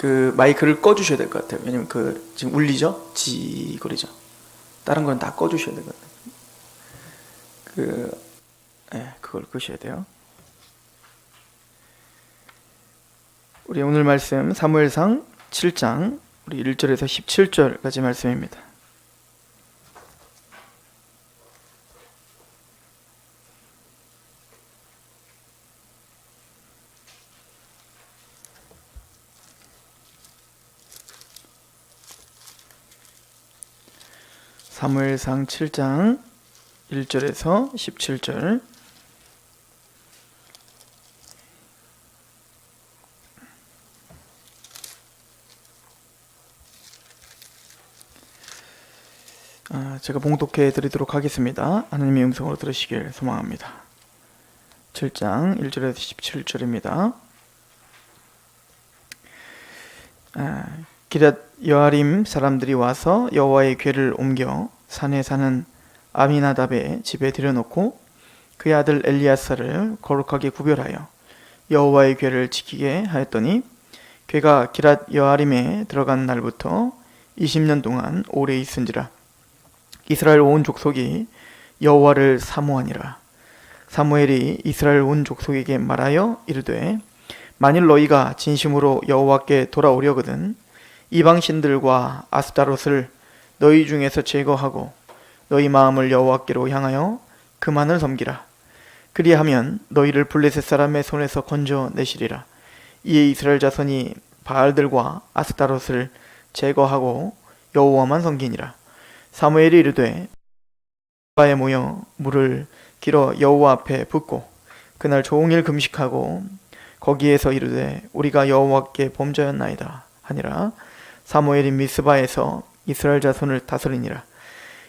그 마이크를 꺼주셔야 될 것 같아요. 왜냐면 그 지금 울리죠? 지거리죠. 다른 건 다 꺼주셔야 될 것 같아요. 그걸 끄셔야 돼요. 우리 오늘 말씀 사무엘상 7장 우리 1절에서 17절까지 말씀입니다. 사무엘상 7장 1절에서 17절. 제가 봉독해 드리도록 하겠습니다. 하나님의 음성으로 들으시길 소망합니다. 7장 1절에서 17절입니다. 기럇 여아림 사람들이 와서 여호와의 궤를 옮겨 산에 사는 아미나답의 집에 들여놓고 그의 아들 엘리야사를 거룩하게 구별하여 여호와의 궤를 지키게 하였더니 궤가 기럇 여아림에 들어간 날부터 20년 동안 오래 있은지라. 이스라엘 온 족속이 여호와를 사모하니라. 사무엘이 이스라엘 온 족속에게 말하여 이르되 만일 너희가 진심으로 여호와께 돌아오려거든 이방신들과 아스타롯을 너희 중에서 제거하고 너희 마음을 여호와께로 향하여 그만을 섬기라. 그리하면 너희를 블레셋 사람의 손에서 건져내시리라. 이에 이스라엘 자손이 바알들과 아스타롯을 제거하고 여호와만 섬기니라. 사무엘이 이르되 바에 모여 물을 길어 여호와 앞에 붓고 그날 종일 금식하고 거기에서 이르되 우리가 여호와께 범죄하였나이다 하니라. 사무엘이 미스바에서 이스라엘 자손을 다스리니라.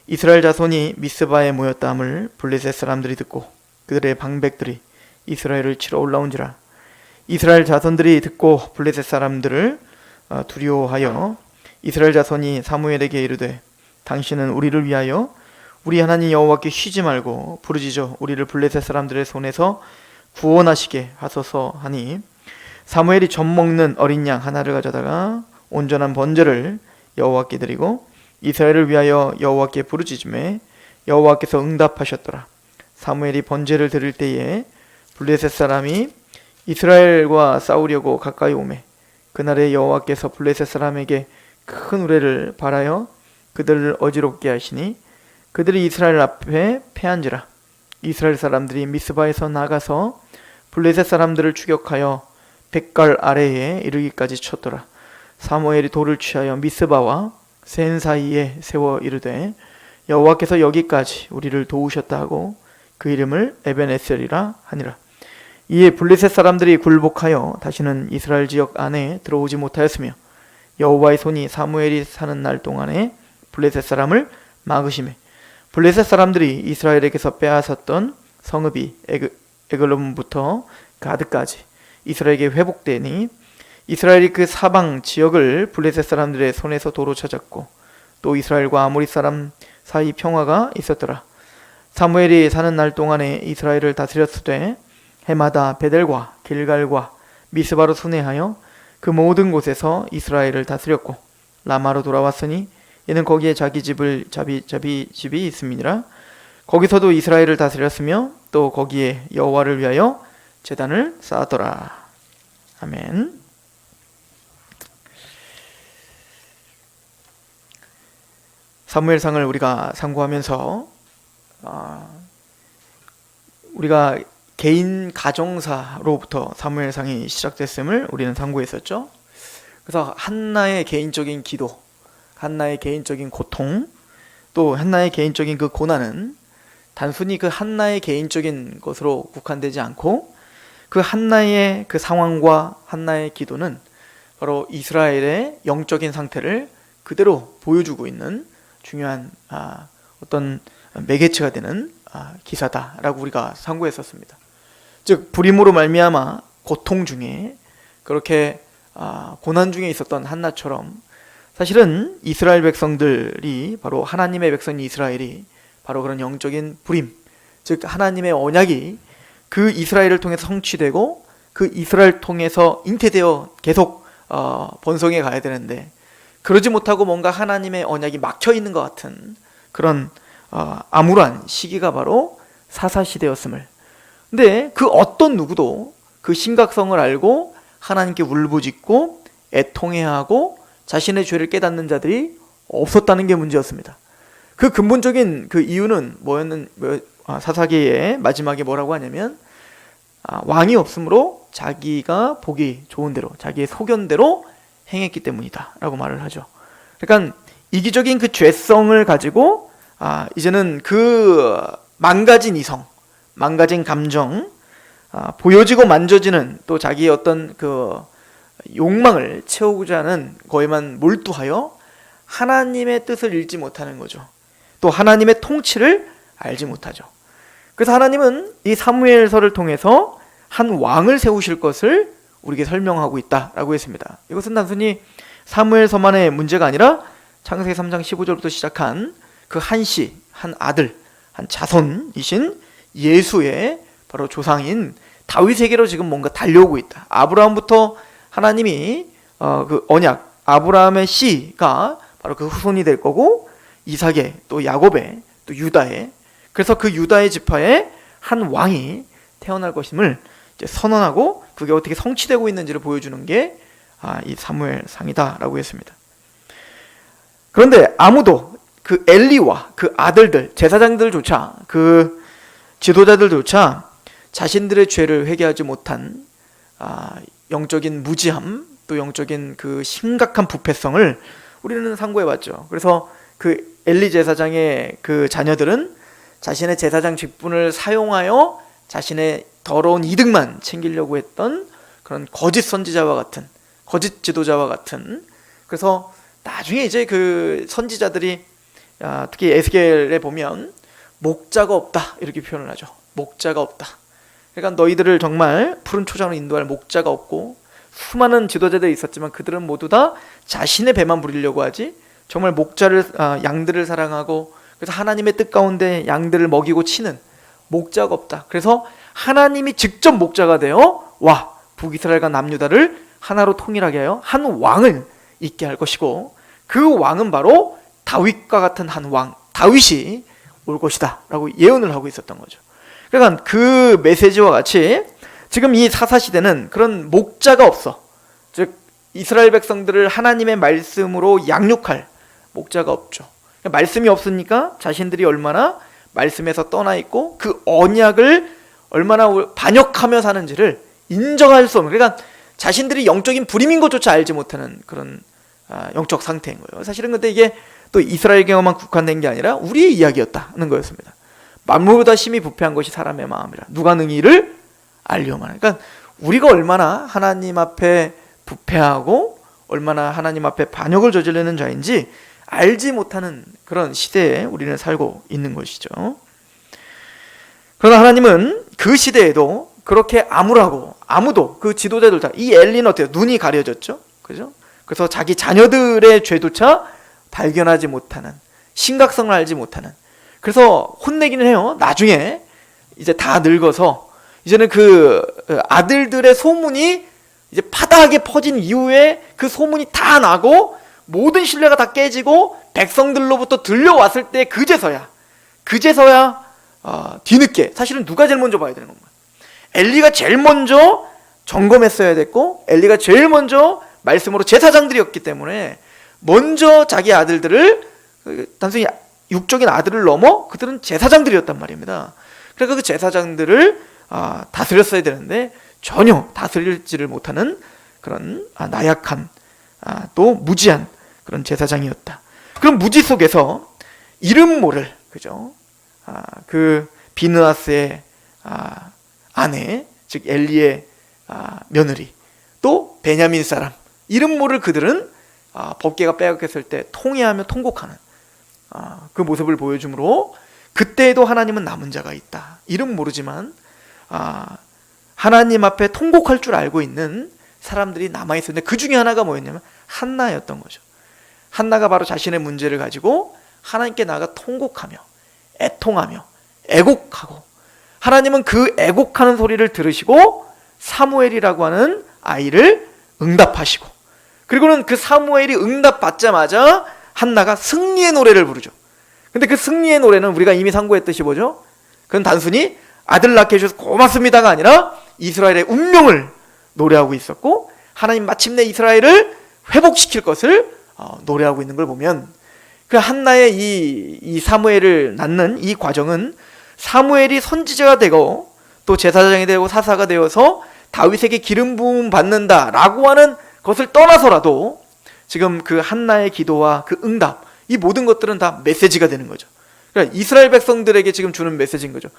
이스라엘 자손이 미스바에 모였다함을 블레셋 사람들이 듣고 그들의 방백들이 이스라엘을 치러 올라온지라. 이스라엘 자손들이 듣고 블레셋 사람들을 두려워하여 이스라엘 자손이 사무엘에게 이르되 당신은 우리를 위하여 우리 하나님 여호와께 쉬지 말고 부르짖어 우리를 블레셋 사람들의 손에서 구원하시게 하소서 하니 사무엘이 젖 먹는 어린 양 하나를 가져다가 온전한 번제를 여호와께 드리고 이스라엘을 위하여 여호와께 부르짖음에 여호와께서 응답하셨더라. 사무엘이 번제를 드릴 때에 블레셋 사람이 이스라엘과 싸우려고 가까이 오매 그날에 여호와께서 블레셋 사람에게 큰 우레를 발하여 그들을 어지럽게 하시니 그들이 이스라엘 앞에 패한지라. 이스라엘 사람들이 미스바에서 나가서 블레셋 사람들을 추격하여 백갈 아래에 이르기까지 쳤더라. 사무엘이 돌을 취하여 미스바와 센 사이에 세워 이르되 여호와께서 여기까지 우리를 도우셨다 하고 그 이름을 에벤에셀이라 하니라. 이에 블레셋 사람들이 굴복하여 다시는 이스라엘 지역 안에 들어오지 못하였으며 여호와의 손이 사무엘이 사는 날 동안에 블레셋 사람을 막으시매 블레셋 사람들이 이스라엘에게서 빼앗았던 성읍이 에글론부터 가드까지 이스라엘에게 회복되니 이스라엘이 그 사방 지역을 블레셋 사람들의 손에서 도로 찾았고 또 이스라엘과 아모리 사람 사이 평화가 있었더라. 사무엘이 사는 날 동안에 이스라엘을 다스렸으되 해마다 베델과 길갈과 미스바로 순회하여 그 모든 곳에서 이스라엘을 다스렸고 라마로 돌아왔으니 이는 거기에 자기 집이 있음이니라. 거기서도 이스라엘을 다스렸으며 또 거기에 여호와를 위하여 제단을 쌓았더라. 아멘. 사무엘상을 우리가 상고하면서 우리가 개인 가정사로부터 사무엘상이 시작됐음을 우리는 상고했었죠. 그래서 한나의 개인적인 기도, 한나의 개인적인 고통, 또 한나의 개인적인 그 고난은 단순히 그 한나의 개인적인 것으로 국한되지 않고 그 한나의 그 상황과 한나의 기도는 바로 이스라엘의 영적인 상태를 그대로 보여주고 있는 중요한 어떤 매개체가 되는 기사다라고 우리가 상고했었습니다. 즉 불임으로 말미암아 고통 중에 그렇게 고난 중에 있었던 한나처럼 사실은 이스라엘 백성들이 바로 하나님의 백성인 이스라엘이 바로 그런 영적인 불임, 즉 하나님의 언약이 그 이스라엘을 통해서 성취되고 그 이스라엘 통해서 잉태되어 계속 번성해 가야 되는데 그러지 못하고 뭔가 하나님의 언약이 막혀 있는 것 같은 그런 암울한 시기가 바로 사사시대였음을, 근데 그 어떤 누구도 그 심각성을 알고 하나님께 울부짖고 애통해야 하고 자신의 죄를 깨닫는 자들이 없었다는 게 문제였습니다. 그 근본적인 그 이유는 사사기의 마지막에 뭐라고 하냐면 왕이 없으므로 자기가 보기 좋은 대로 자기의 소견대로 행했기 때문이다 라고 말을 하죠. 그러니까 이기적인 그 죄성을 가지고 이제는 그 망가진 이성, 망가진 감정, 보여지고 만져지는 또 자기의 어떤 그 욕망을 채우고자 하는 거에만 몰두하여 하나님의 뜻을 읽지 못하는 거죠. 또 하나님의 통치를 알지 못하죠. 그래서 하나님은 이 사무엘서를 통해서 한 왕을 세우실 것을 우리에게 설명하고 있다라고 했습니다. 이것은 단순히 사무엘서만의 문제가 아니라 창세기 3장 15절부터 시작한 그 한 씨, 한 아들, 한 자손이신 예수의 바로 조상인 다윗에게로 지금 뭔가 달려오고 있다. 아브라함부터 하나님이 그 언약, 아브라함의 씨가 바로 그 후손이 될 거고, 이삭의, 또 야곱의, 또 유다의, 그래서 그 유다의 지파에 한 왕이 태어날 것임을 이제 선언하고 그게 어떻게 성취되고 있는지를 보여주는 게 이 사무엘상이다라고 했습니다. 그런데 아무도 그 엘리와 그 아들들, 제사장들조차, 그 지도자들조차 자신들의 죄를 회개하지 못한 영적인 무지함, 또 영적인 그 심각한 부패성을 우리는 상고해 봤죠. 그래서 그 엘리 제사장의 그 자녀들은 자신의 제사장 직분을 사용하여 자신의 더러운 이득만 챙기려고 했던 그런 거짓 선지자와 같은, 거짓 지도자와 같은, 그래서 나중에 이제 그 선지자들이 특히 에스겔에 보면 목자가 없다 이렇게 표현을 하죠. 목자가 없다. 그러니까 너희들을 정말 푸른 초장으로 인도할 목자가 없고, 수많은 지도자들이 있었지만 그들은 모두 다 자신의 배만 부리려고 하지 정말 목자를 양들을 사랑하고 그래서 하나님의 뜻 가운데 양들을 먹이고 치는 목자가 없다. 그래서 하나님이 직접 목자가 되어 북이스라엘과 남유다를 하나로 통일하게 하여 한 왕을 있게 할 것이고, 그 왕은 바로 다윗과 같은 한 왕, 다윗이 올 것이다 라고 예언을 하고 있었던 거죠. 그러니까 그 메시지와 같이 지금 이 사사시대는 그런 목자가 없어, 즉 이스라엘 백성들을 하나님의 말씀으로 양육할 목자가 없죠. 말씀이 없으니까 자신들이 얼마나 말씀에서 떠나 있고 그 언약을 얼마나 반역하며 사는지를 인정할 수 없는, 그러니까 자신들이 영적인 불임인 것조차 알지 못하는 그런 영적 상태인 거예요. 사실은 근데 이게 또 이스라엘에게만 국한된 게 아니라 우리의 이야기였다는 거였습니다. 만물보다 심히 부패한 것이 사람의 마음이라 누가 능히 이를 알리오마나. 그러니까 우리가 얼마나 하나님 앞에 부패하고 얼마나 하나님 앞에 반역을 저지르는 자인지 알지 못하는 그런 시대에 우리는 살고 있는 것이죠. 그러나 하나님은 그 시대에도 그렇게 암울하고 아무도, 그 지도자들 다, 이 엘리는 어때요? 눈이 가려졌죠, 그죠? 그래서 자기 자녀들의 죄조차 발견하지 못하는, 심각성을 알지 못하는, 그래서 혼내기는 해요. 나중에 이제 다 늙어서 이제는 그 아들들의 소문이 이제 파다하게 퍼진 이후에 그 소문이 다 나고 모든 신뢰가 다 깨지고 백성들로부터 들려왔을 때 그제서야 뒤늦게, 사실은 누가 제일 먼저 봐야 되는 건가요? 엘리가 제일 먼저 점검했어야 됐고, 엘리가 제일 먼저 말씀으로 제사장들이었기 때문에 먼저 자기 아들들을, 단순히 육적인 아들을 넘어 그들은 제사장들이었단 말입니다. 그러니까 그 제사장들을 다스렸어야 되는데 전혀 다스리지를 못하는 그런 나약한, 또 무지한 그런 제사장이었다. 그런 무지 속에서 이름 모를, 그죠? 그 비느하스의 아내, 즉 엘리의 며느리, 또 베냐민 사람, 이름 모를 그들은 법궤가 빼앗겼을 때 통회하며 통곡하는 그 모습을 보여주므로 그때에도 하나님은 남은 자가 있다. 이름 모르지만 하나님 앞에 통곡할 줄 알고 있는 사람들이 남아있었는데, 그 중에 하나가 뭐였냐면 한나였던 거죠. 한나가 바로 자신의 문제를 가지고 하나님께 나아가 통곡하며 애통하며 애곡하고, 하나님은 그 애곡하는 소리를 들으시고 사무엘이라고 하는 아이를 응답하시고, 그리고는 그 사무엘이 응답받자마자 한나가 승리의 노래를 부르죠. 근데 그 승리의 노래는 우리가 이미 상고했듯이 뭐죠? 그건 단순히 아들 낳게 해주셔서 고맙습니다가 아니라 이스라엘의 운명을 노래하고 있었고, 하나님 마침내 이스라엘을 회복시킬 것을 노래하고 있는 걸 보면, 그 한나의 이 사무엘을 낳는 이 과정은 사무엘이 선지자가 되고 또 제사장이 되고 사사가 되어서 다윗에게 기름 부음 받는다라고 하는 것을 떠나서라도 지금 그 한나의 기도와 그 응답, 이 모든 것들은 다 메시지가 되는 거죠. 그러니까 이스라엘 백성들에게 지금 주는 메시지인 거죠.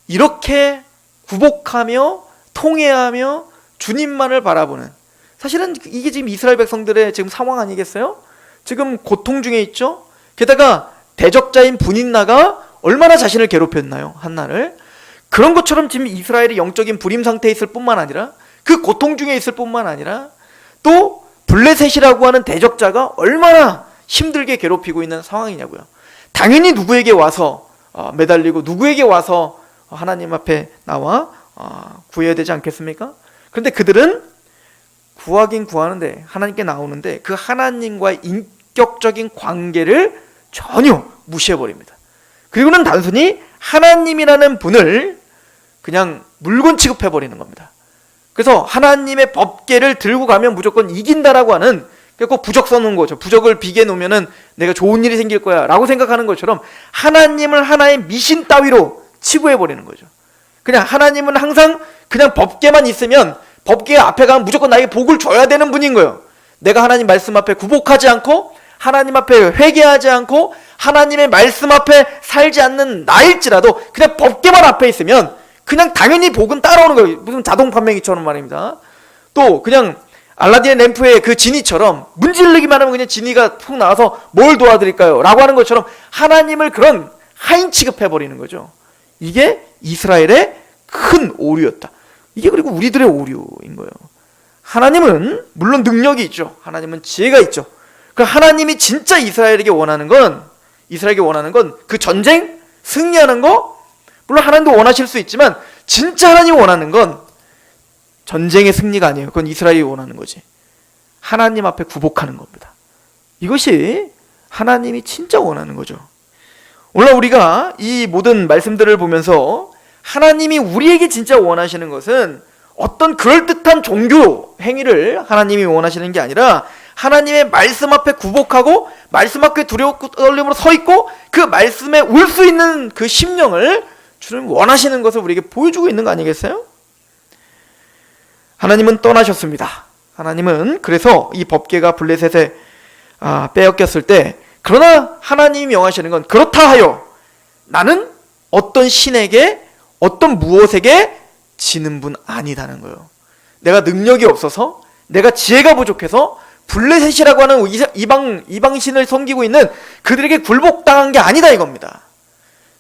이렇게 굴복하며 통회하며 주님만을 바라보는, 사실은 이게 지금 이스라엘 백성들의 지금 상황 아니겠어요? 지금 고통 중에 있죠. 게다가 대적자인 분인나가 얼마나 자신을 괴롭혔나요? 한나를. 그런 것처럼 지금 이스라엘이 영적인 불임 상태에 있을 뿐만 아니라, 그 고통 중에 있을 뿐만 아니라, 또 블레셋이라고 하는 대적자가 얼마나 힘들게 괴롭히고 있는 상황이냐고요. 당연히 누구에게 와서 매달리고 누구에게 와서 하나님 앞에 나와 구해야 되지 않겠습니까? 그런데 그들은 구하긴 구하는데, 하나님께 나오는데 그 하나님과의 인격적인 관계를 전혀 무시해버립니다. 그리고는 단순히 하나님이라는 분을 그냥 물건 취급해버리는 겁니다. 그래서 하나님의 법궤를 들고 가면 무조건 이긴다라고 하는, 꼭 부적 써놓은 거죠. 부적을 비게 놓으면은 내가 좋은 일이 생길 거야 라고 생각하는 것처럼 하나님을 하나의 미신 따위로 치부해버리는 거죠. 그냥 하나님은 항상 그냥 법궤만 있으면, 법궤 앞에 가면 무조건 나에게 복을 줘야 되는 분인 거예요. 내가 하나님 말씀 앞에 굴복하지 않고 하나님 앞에 회개하지 않고 하나님의 말씀 앞에 살지 않는 나일지라도 그냥 법궤만 앞에 있으면 그냥 당연히 복은 따라오는 거예요. 무슨 자동 판매기처럼 말입니다. 또 그냥 알라딘의 램프의 그 지니처럼 문지르기만 하면 그냥 지니가 푹 나와서 뭘 도와드릴까요? 라고 하는 것처럼 하나님을 그런 하인 취급해버리는 거죠. 이게 이스라엘의 큰 오류였다. 이게 그리고 우리들의 오류인 거예요. 하나님은 물론 능력이 있죠. 하나님은 지혜가 있죠. 그 하나님이 진짜 이스라엘에게 원하는 건 그 전쟁 승리하는 거, 물론 하나님도 원하실 수 있지만 진짜 하나님이 원하는 건 전쟁의 승리가 아니에요. 그건 이스라엘이 원하는 거지. 하나님 앞에 굴복하는 겁니다. 이것이 하나님이 진짜 원하는 거죠. 오늘 우리가 이 모든 말씀들을 보면서 하나님이 우리에게 진짜 원하시는 것은 어떤 그럴듯한 종교 행위를 하나님이 원하시는 게 아니라, 하나님의 말씀 앞에 굴복하고 말씀 앞에 두려워 떨림으로 서 있고 그 말씀에 올 수 있는 그 심령을 주님 원하시는 것을 우리에게 보여주고 있는 거 아니겠어요? 하나님은 떠나셨습니다. 하나님은 그래서 이 법궤가 블레셋에 빼앗겼을 때, 그러나 하나님이 명하시는 건, 그렇다 하여 나는 어떤 신에게 어떤 무엇에게 지는 분 아니다는 거예요. 내가 능력이 없어서, 내가 지혜가 부족해서 블레셋이라고 하는 이방신을 섬기고 있는 그들에게 굴복당한 게 아니다 이겁니다.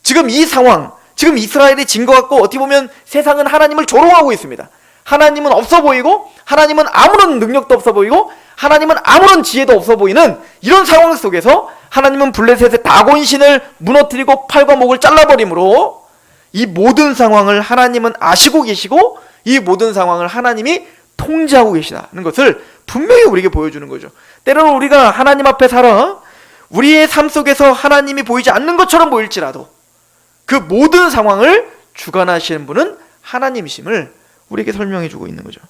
지금 이 상황, 지금 이스라엘이 진 것 같고 어떻게 보면 세상은 하나님을 조롱하고 있습니다. 하나님은 없어 보이고, 하나님은 아무런 능력도 없어 보이고, 하나님은 아무런 지혜도 없어 보이는 이런 상황 속에서 하나님은 블레셋의 다곤신을 무너뜨리고 팔과 목을 잘라버림으로 이 모든 상황을 하나님은 아시고 계시고 이 모든 상황을 하나님이 통제하고 계시다는 것을 분명히 우리에게 보여주는 거죠. 때로는 우리가 하나님 앞에 살아 우리의 삶 속에서 하나님이 보이지 않는 것처럼 보일지라도 그 모든 상황을 주관하시는 분은 하나님이심을 우리에게 설명해 주고 있는 거죠.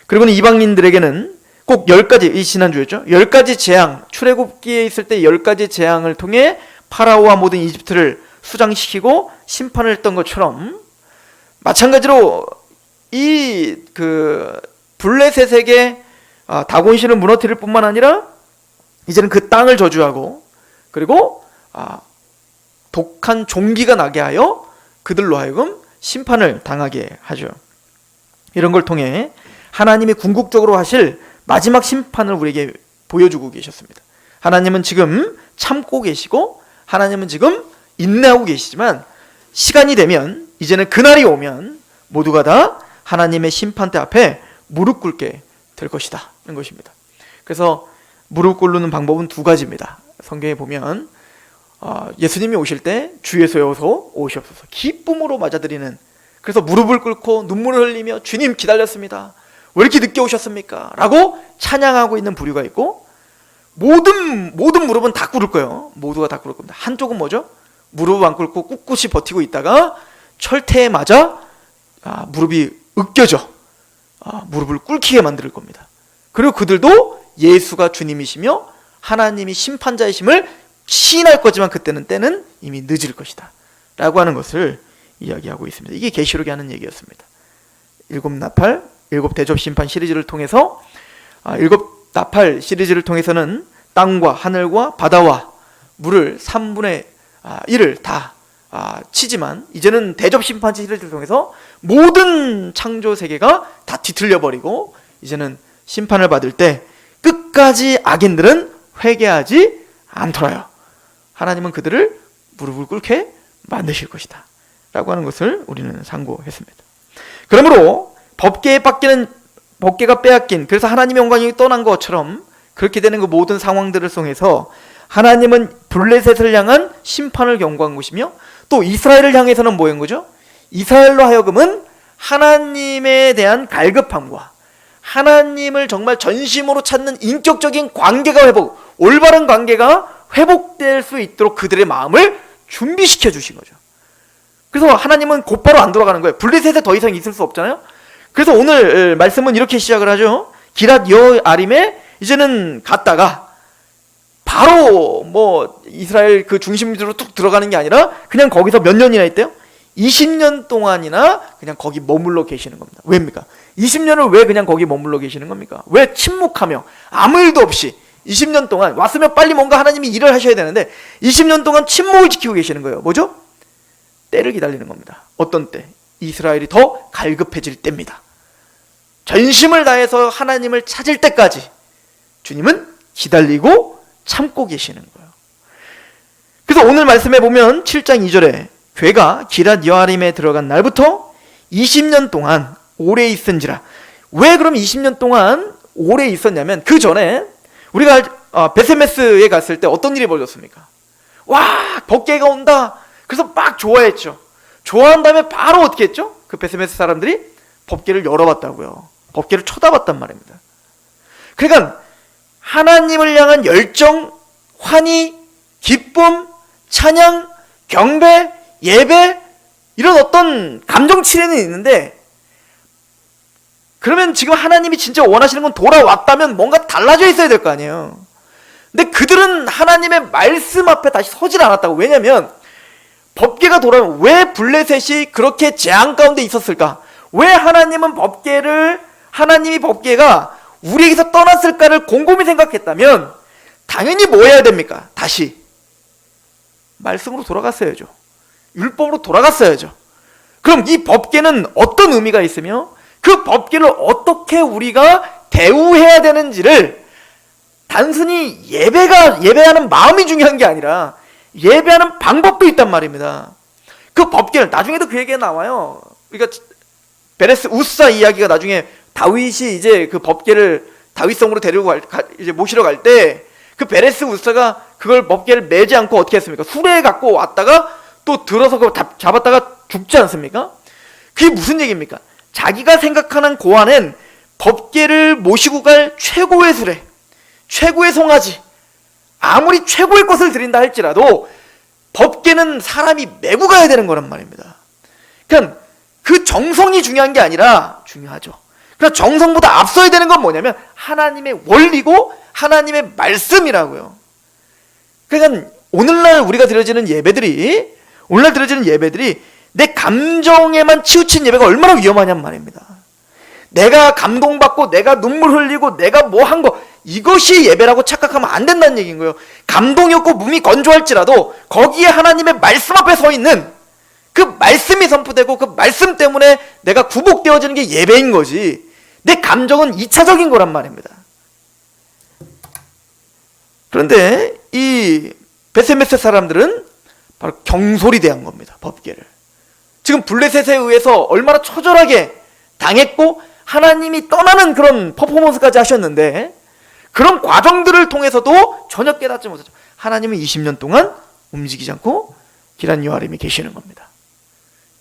그리고는 이방인들에게는 꼭 10가지, 이 지난주였죠. 10가지 재앙, 출애굽기에 있을 때 10가지 재앙을 통해 파라오와 모든 이집트를 수장시키고 심판을 했던 것처럼, 마찬가지로 이 블레셋에게 다곤신을 무너뜨릴 뿐만 아니라 이제는 그 땅을 저주하고, 그리고 독한 종기가 나게 하여 그들로 하여금 심판을 당하게 하죠. 이런 걸 통해 하나님이 궁극적으로 하실 마지막 심판을 우리에게 보여주고 계셨습니다. 하나님은 지금 참고 계시고 하나님은 지금 인내하고 계시지만, 시간이 되면, 이제는 그날이 오면 모두가 다 하나님의 심판대 앞에 무릎 꿇게 될 것이다 는 것입니다. 그래서 무릎 꿇는 방법은 2가지입니다. 성경에 보면 예수님이 오실 때 주 예수여서 오시옵소서 기쁨으로 맞아들이는, 그래서 무릎을 꿇고 눈물을 흘리며 주님 기다렸습니다. 왜 이렇게 늦게 오셨습니까? 라고 찬양하고 있는 부류가 있고, 모든 무릎은 다 꿇을 거예요. 모두가 다 꿇을 겁니다. 한쪽은 뭐죠? 무릎 안 꿇고 꿋꿋이 버티고 있다가 철퇴에 맞아 무릎이 으깨져 무릎을 꿇히게 만들 겁니다. 그리고 그들도 예수가 주님이시며 하나님이 심판자이심을 시인할 거지만 그때는 때는 이미 늦을 것이다 라고 하는 것을 이야기하고 있습니다. 이게 계시록이 하는 얘기였습니다. 일곱 나팔, 일곱 대접 심판 시리즈를 통해서 일곱 나팔 시리즈를 통해서는 땅과 하늘과 바다와 물을 3분의 1을 다 치지만, 이제는 대접 심판 시리즈를 통해서 모든 창조 세계가 다 뒤틀려버리고 이제는 심판을 받을 때 끝까지 악인들은 회개하지 않더라요. 하나님은 그들을 무릎을 꿇게 만드실 것이다 라고 하는 것을 우리는 상고했습니다. 그러므로 법계가 빼앗긴, 그래서 하나님의 영광이 떠난 것처럼 그렇게 되는 그 모든 상황들을 통해서 하나님은 블레셋을 향한 심판을 경고한 것이며, 또 이스라엘을 향해서는 뭐인 거죠? 이스라엘로 하여금은 하나님에 대한 갈급함과 하나님을 정말 전심으로 찾는 인격적인 관계가 올바른 관계가 회복될 수 있도록 그들의 마음을 준비시켜 주신 거죠. 그래서 하나님은 곧바로 안 돌아가는 거예요. 블레셋에 더 이상 있을 수 없잖아요. 그래서 오늘 말씀은 이렇게 시작을 하죠. 기랏 여아림에 이제는 갔다가 바로 이스라엘 그 중심지로 뚝 들어가는 게 아니라 그냥 거기서 몇 년이나 있대요? 20년 동안이나 그냥 거기 머물러 계시는 겁니다. 왜입니까? 20년을 왜 그냥 거기 머물러 계시는 겁니까? 왜 침묵하며 아무 일도 없이 20년 동안 왔으면 빨리 뭔가 하나님이 일을 하셔야 되는데 20년 동안 침묵을 지키고 계시는 거예요. 뭐죠? 때를 기다리는 겁니다. 어떤 때? 이스라엘이 더 갈급해질 때입니다. 전심을 다해서 하나님을 찾을 때까지 주님은 기다리고 참고 계시는 거예요. 그래서 오늘 말씀에 보면 7장 2절에 괴가 기랏 여아림에 들어간 날부터 20년 동안 오래 있은지라. 왜 그럼 20년 동안 오래 있었냐면, 그 전에 우리가 베세메스에 갔을 때 어떤 일이 벌어졌습니까? 와, 법궤가 온다. 그래서 막 좋아했죠. 좋아한 다음에 바로 어떻게 했죠? 그 베세메스 사람들이 법궤를 열어봤다고요. 법궤를 쳐다봤단 말입니다. 그러니까 하나님을 향한 열정, 환희, 기쁨, 찬양, 경배, 예배, 이런 어떤 감정 치레는 있는데, 그러면 지금 하나님이 진짜 원하시는 건 돌아왔다면 뭔가 달라져 있어야 될 거 아니에요. 근데 그들은 하나님의 말씀 앞에 다시 서질 않았다고. 왜냐면 법궤가 돌아오면 왜 블레셋이 그렇게 재앙 가운데 있었을까? 왜 하나님이 법궤가 우리에게서 떠났을까를 곰곰이 생각했다면 당연히 뭐 해야 됩니까? 다시 말씀으로 돌아갔어야죠. 율법으로 돌아갔어야죠. 그럼 이 법궤는 어떤 의미가 있으며 그 법궤를 어떻게 우리가 대우해야 되는지를 단순히 예배하는 마음이 중요한 게 아니라 예배하는 방법도 있단 말입니다. 그 법궤를 나중에도 그 얘기가 나와요. 그러니까 베레스 우사 이야기가 나중에 다윗이 이제 그 법궤를 다윗성으로 데리고 이제 모시러 갈 때 그 베레스 우사가 그걸 법궤를 매지 않고 어떻게 했습니까? 수레에 갖고 왔다가 또 들어서 그걸 잡았다가 죽지 않습니까? 그게 무슨 얘기입니까? 자기가 생각하는 고안은 법궤를 모시고 갈 최고의 수레, 최고의 송아지, 아무리 최고의 것을 드린다 할지라도 법궤는 사람이 메고 가야 되는 거란 말입니다. 그러니까 그 정성이 중요한 게 아니라, 중요하죠. 그러나 정성보다 앞서야 되는 건 뭐냐면 하나님의 원리고 하나님의 말씀이라고요. 그러니까 오늘날 드려지는 예배들이 내 감정에만 치우친 예배가 얼마나 위험하냔 말입니다. 내가 감동받고 내가 눈물 흘리고 내가 뭐 한 거, 이것이 예배라고 착각하면 안 된다는 얘기인 거예요. 감동이 없고 몸이 건조할지라도 거기에 하나님의 말씀 앞에 서 있는 그 말씀이 선포되고 그 말씀 때문에 내가 구복되어지는 게 예배인 거지, 내 감정은 2차적인 거란 말입니다. 그런데 이 베세메스 사람들은 바로 경솔이 대한 겁니다. 법궤를. 지금 블레셋에 의해서 얼마나 처절하게 당했고 하나님이 떠나는 그런 퍼포먼스까지 하셨는데, 그런 과정들을 통해서도 전혀 깨닫지 못하죠. 하나님은 20년 동안 움직이지 않고 기란 여아림이 계시는 겁니다.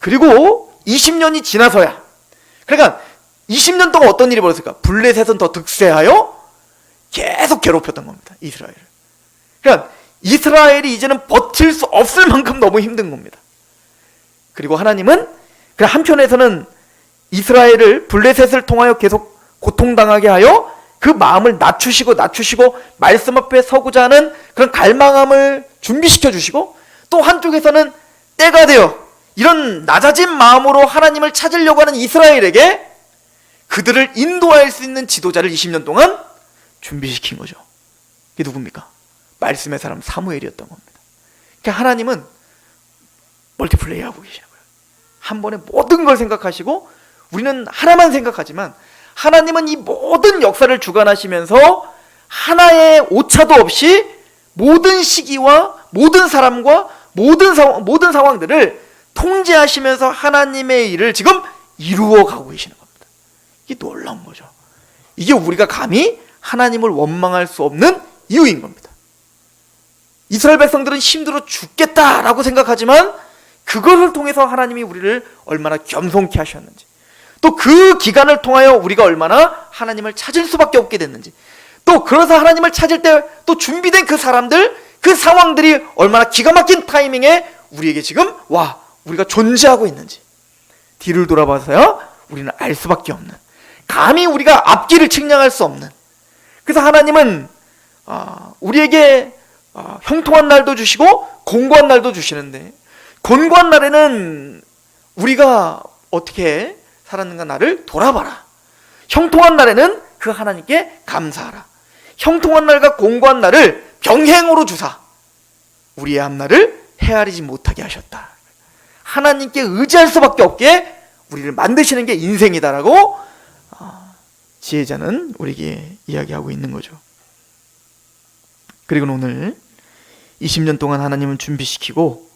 그리고 20년이 지나서야, 그러니까 20년 동안 어떤 일이 벌어졌을까? 블레셋은 더 득세하여 계속 괴롭혔던 겁니다, 이스라엘을. 그러니까 이스라엘이 이제는 버틸 수 없을 만큼 너무 힘든 겁니다. 그리고 하나님은 그냥 한편에서는 이스라엘을 블레셋을 통하여 계속 고통당하게 하여 그 마음을 낮추시고 말씀 앞에 서고자 하는 그런 갈망함을 준비시켜 주시고, 또 한쪽에서는 때가 되어 이런 낮아진 마음으로 하나님을 찾으려고 하는 이스라엘에게 그들을 인도할 수 있는 지도자를 20년 동안 준비시킨 거죠. 이게 누굽니까? 말씀의 사람 사무엘이었던 겁니다. 그러니까 하나님은 멀티플레이 하고 계시는 거예요. 한 번에 모든 걸 생각하시고, 우리는 하나만 생각하지만 하나님은 이 모든 역사를 주관하시면서 하나의 오차도 없이 모든 시기와 모든 사람과 모든 상황들을 통제하시면서 하나님의 일을 지금 이루어 가고 계시는 겁니다. 이게 놀라운 거죠. 이게 우리가 감히 하나님을 원망할 수 없는 이유인 겁니다. 이스라엘 백성들은 힘들어 죽겠다라고 생각하지만 그것을 통해서 하나님이 우리를 얼마나 겸손케 하셨는지, 또 그 기간을 통하여 우리가 얼마나 하나님을 찾을 수밖에 없게 됐는지, 또 그래서 하나님을 찾을 때 또 준비된 그 사람들, 그 상황들이 얼마나 기가 막힌 타이밍에 우리에게 지금 우리가 존재하고 있는지 뒤를 돌아봐서야 우리는 알 수밖에 없는, 감히 우리가 앞길을 측량할 수 없는. 그래서 하나님은 우리에게 형통한 날도 주시고 곤고한 날도 주시는데, 곤고한 날에는 우리가 어떻게 살았는가 나를 돌아봐라. 형통한 날에는 그 하나님께 감사하라. 형통한 날과 곤고한 날을 병행으로 주사 우리의 앞날을 헤아리지 못하게 하셨다. 하나님께 의지할 수밖에 없게 우리를 만드시는 게 인생이다라고 지혜자는 우리에게 이야기하고 있는 거죠. 그리고 오늘 20년 동안 하나님은 준비시키고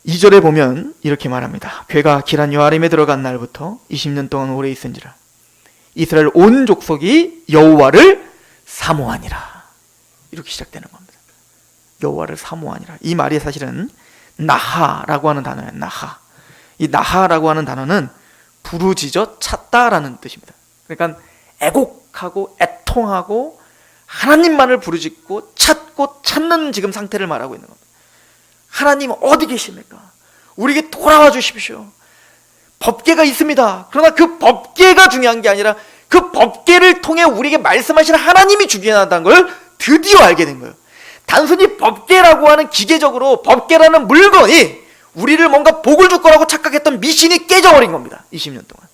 2절에 보면 이렇게 말합니다. 괴가 기란 여아림에 들어간 날부터 20년 동안 오래 있은지라 이스라엘 온 족속이 여호와를 사모하니라. 이렇게 시작되는 겁니다. 여호와를 사모하니라. 이 말이 사실은 나하라고 하는 단어예요. 나하. 이 나하라고 하는 단어는 부르짖어 찾다라는 뜻입니다. 그러니까 애곡하고 애통하고 하나님만을 부르짖고 찾고 찾는 지금 상태를 말하고 있는 겁니다. 하나님 어디 계십니까? 우리에게 돌아와 주십시오. 법궤가 있습니다. 그러나 그 법궤가 중요한 게 아니라 그 법궤를 통해 우리에게 말씀하시는 하나님이 중요하다는 걸 드디어 알게 된 거예요. 단순히 법궤라고 하는 기계적으로 법궤라는 물건이 우리를 뭔가 복을 줄 거라고 착각했던 미신이 깨져버린 겁니다. 20년 동안.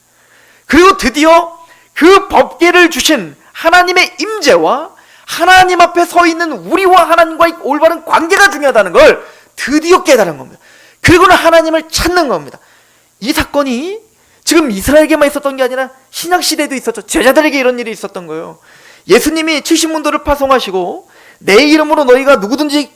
그리고 드디어 그 법궤를 주신 하나님의 임재와 하나님 앞에 서 있는 우리와 하나님과의 올바른 관계가 중요하다는 걸 드디어 깨달은 겁니다. 그리고는 하나님을 찾는 겁니다. 이 사건이 지금 이스라엘에게만 있었던 게 아니라 신약시대에도 있었죠. 제자들에게 이런 일이 있었던 거예요. 예수님이 70문도를 파송하시고 내 이름으로 너희가 누구든지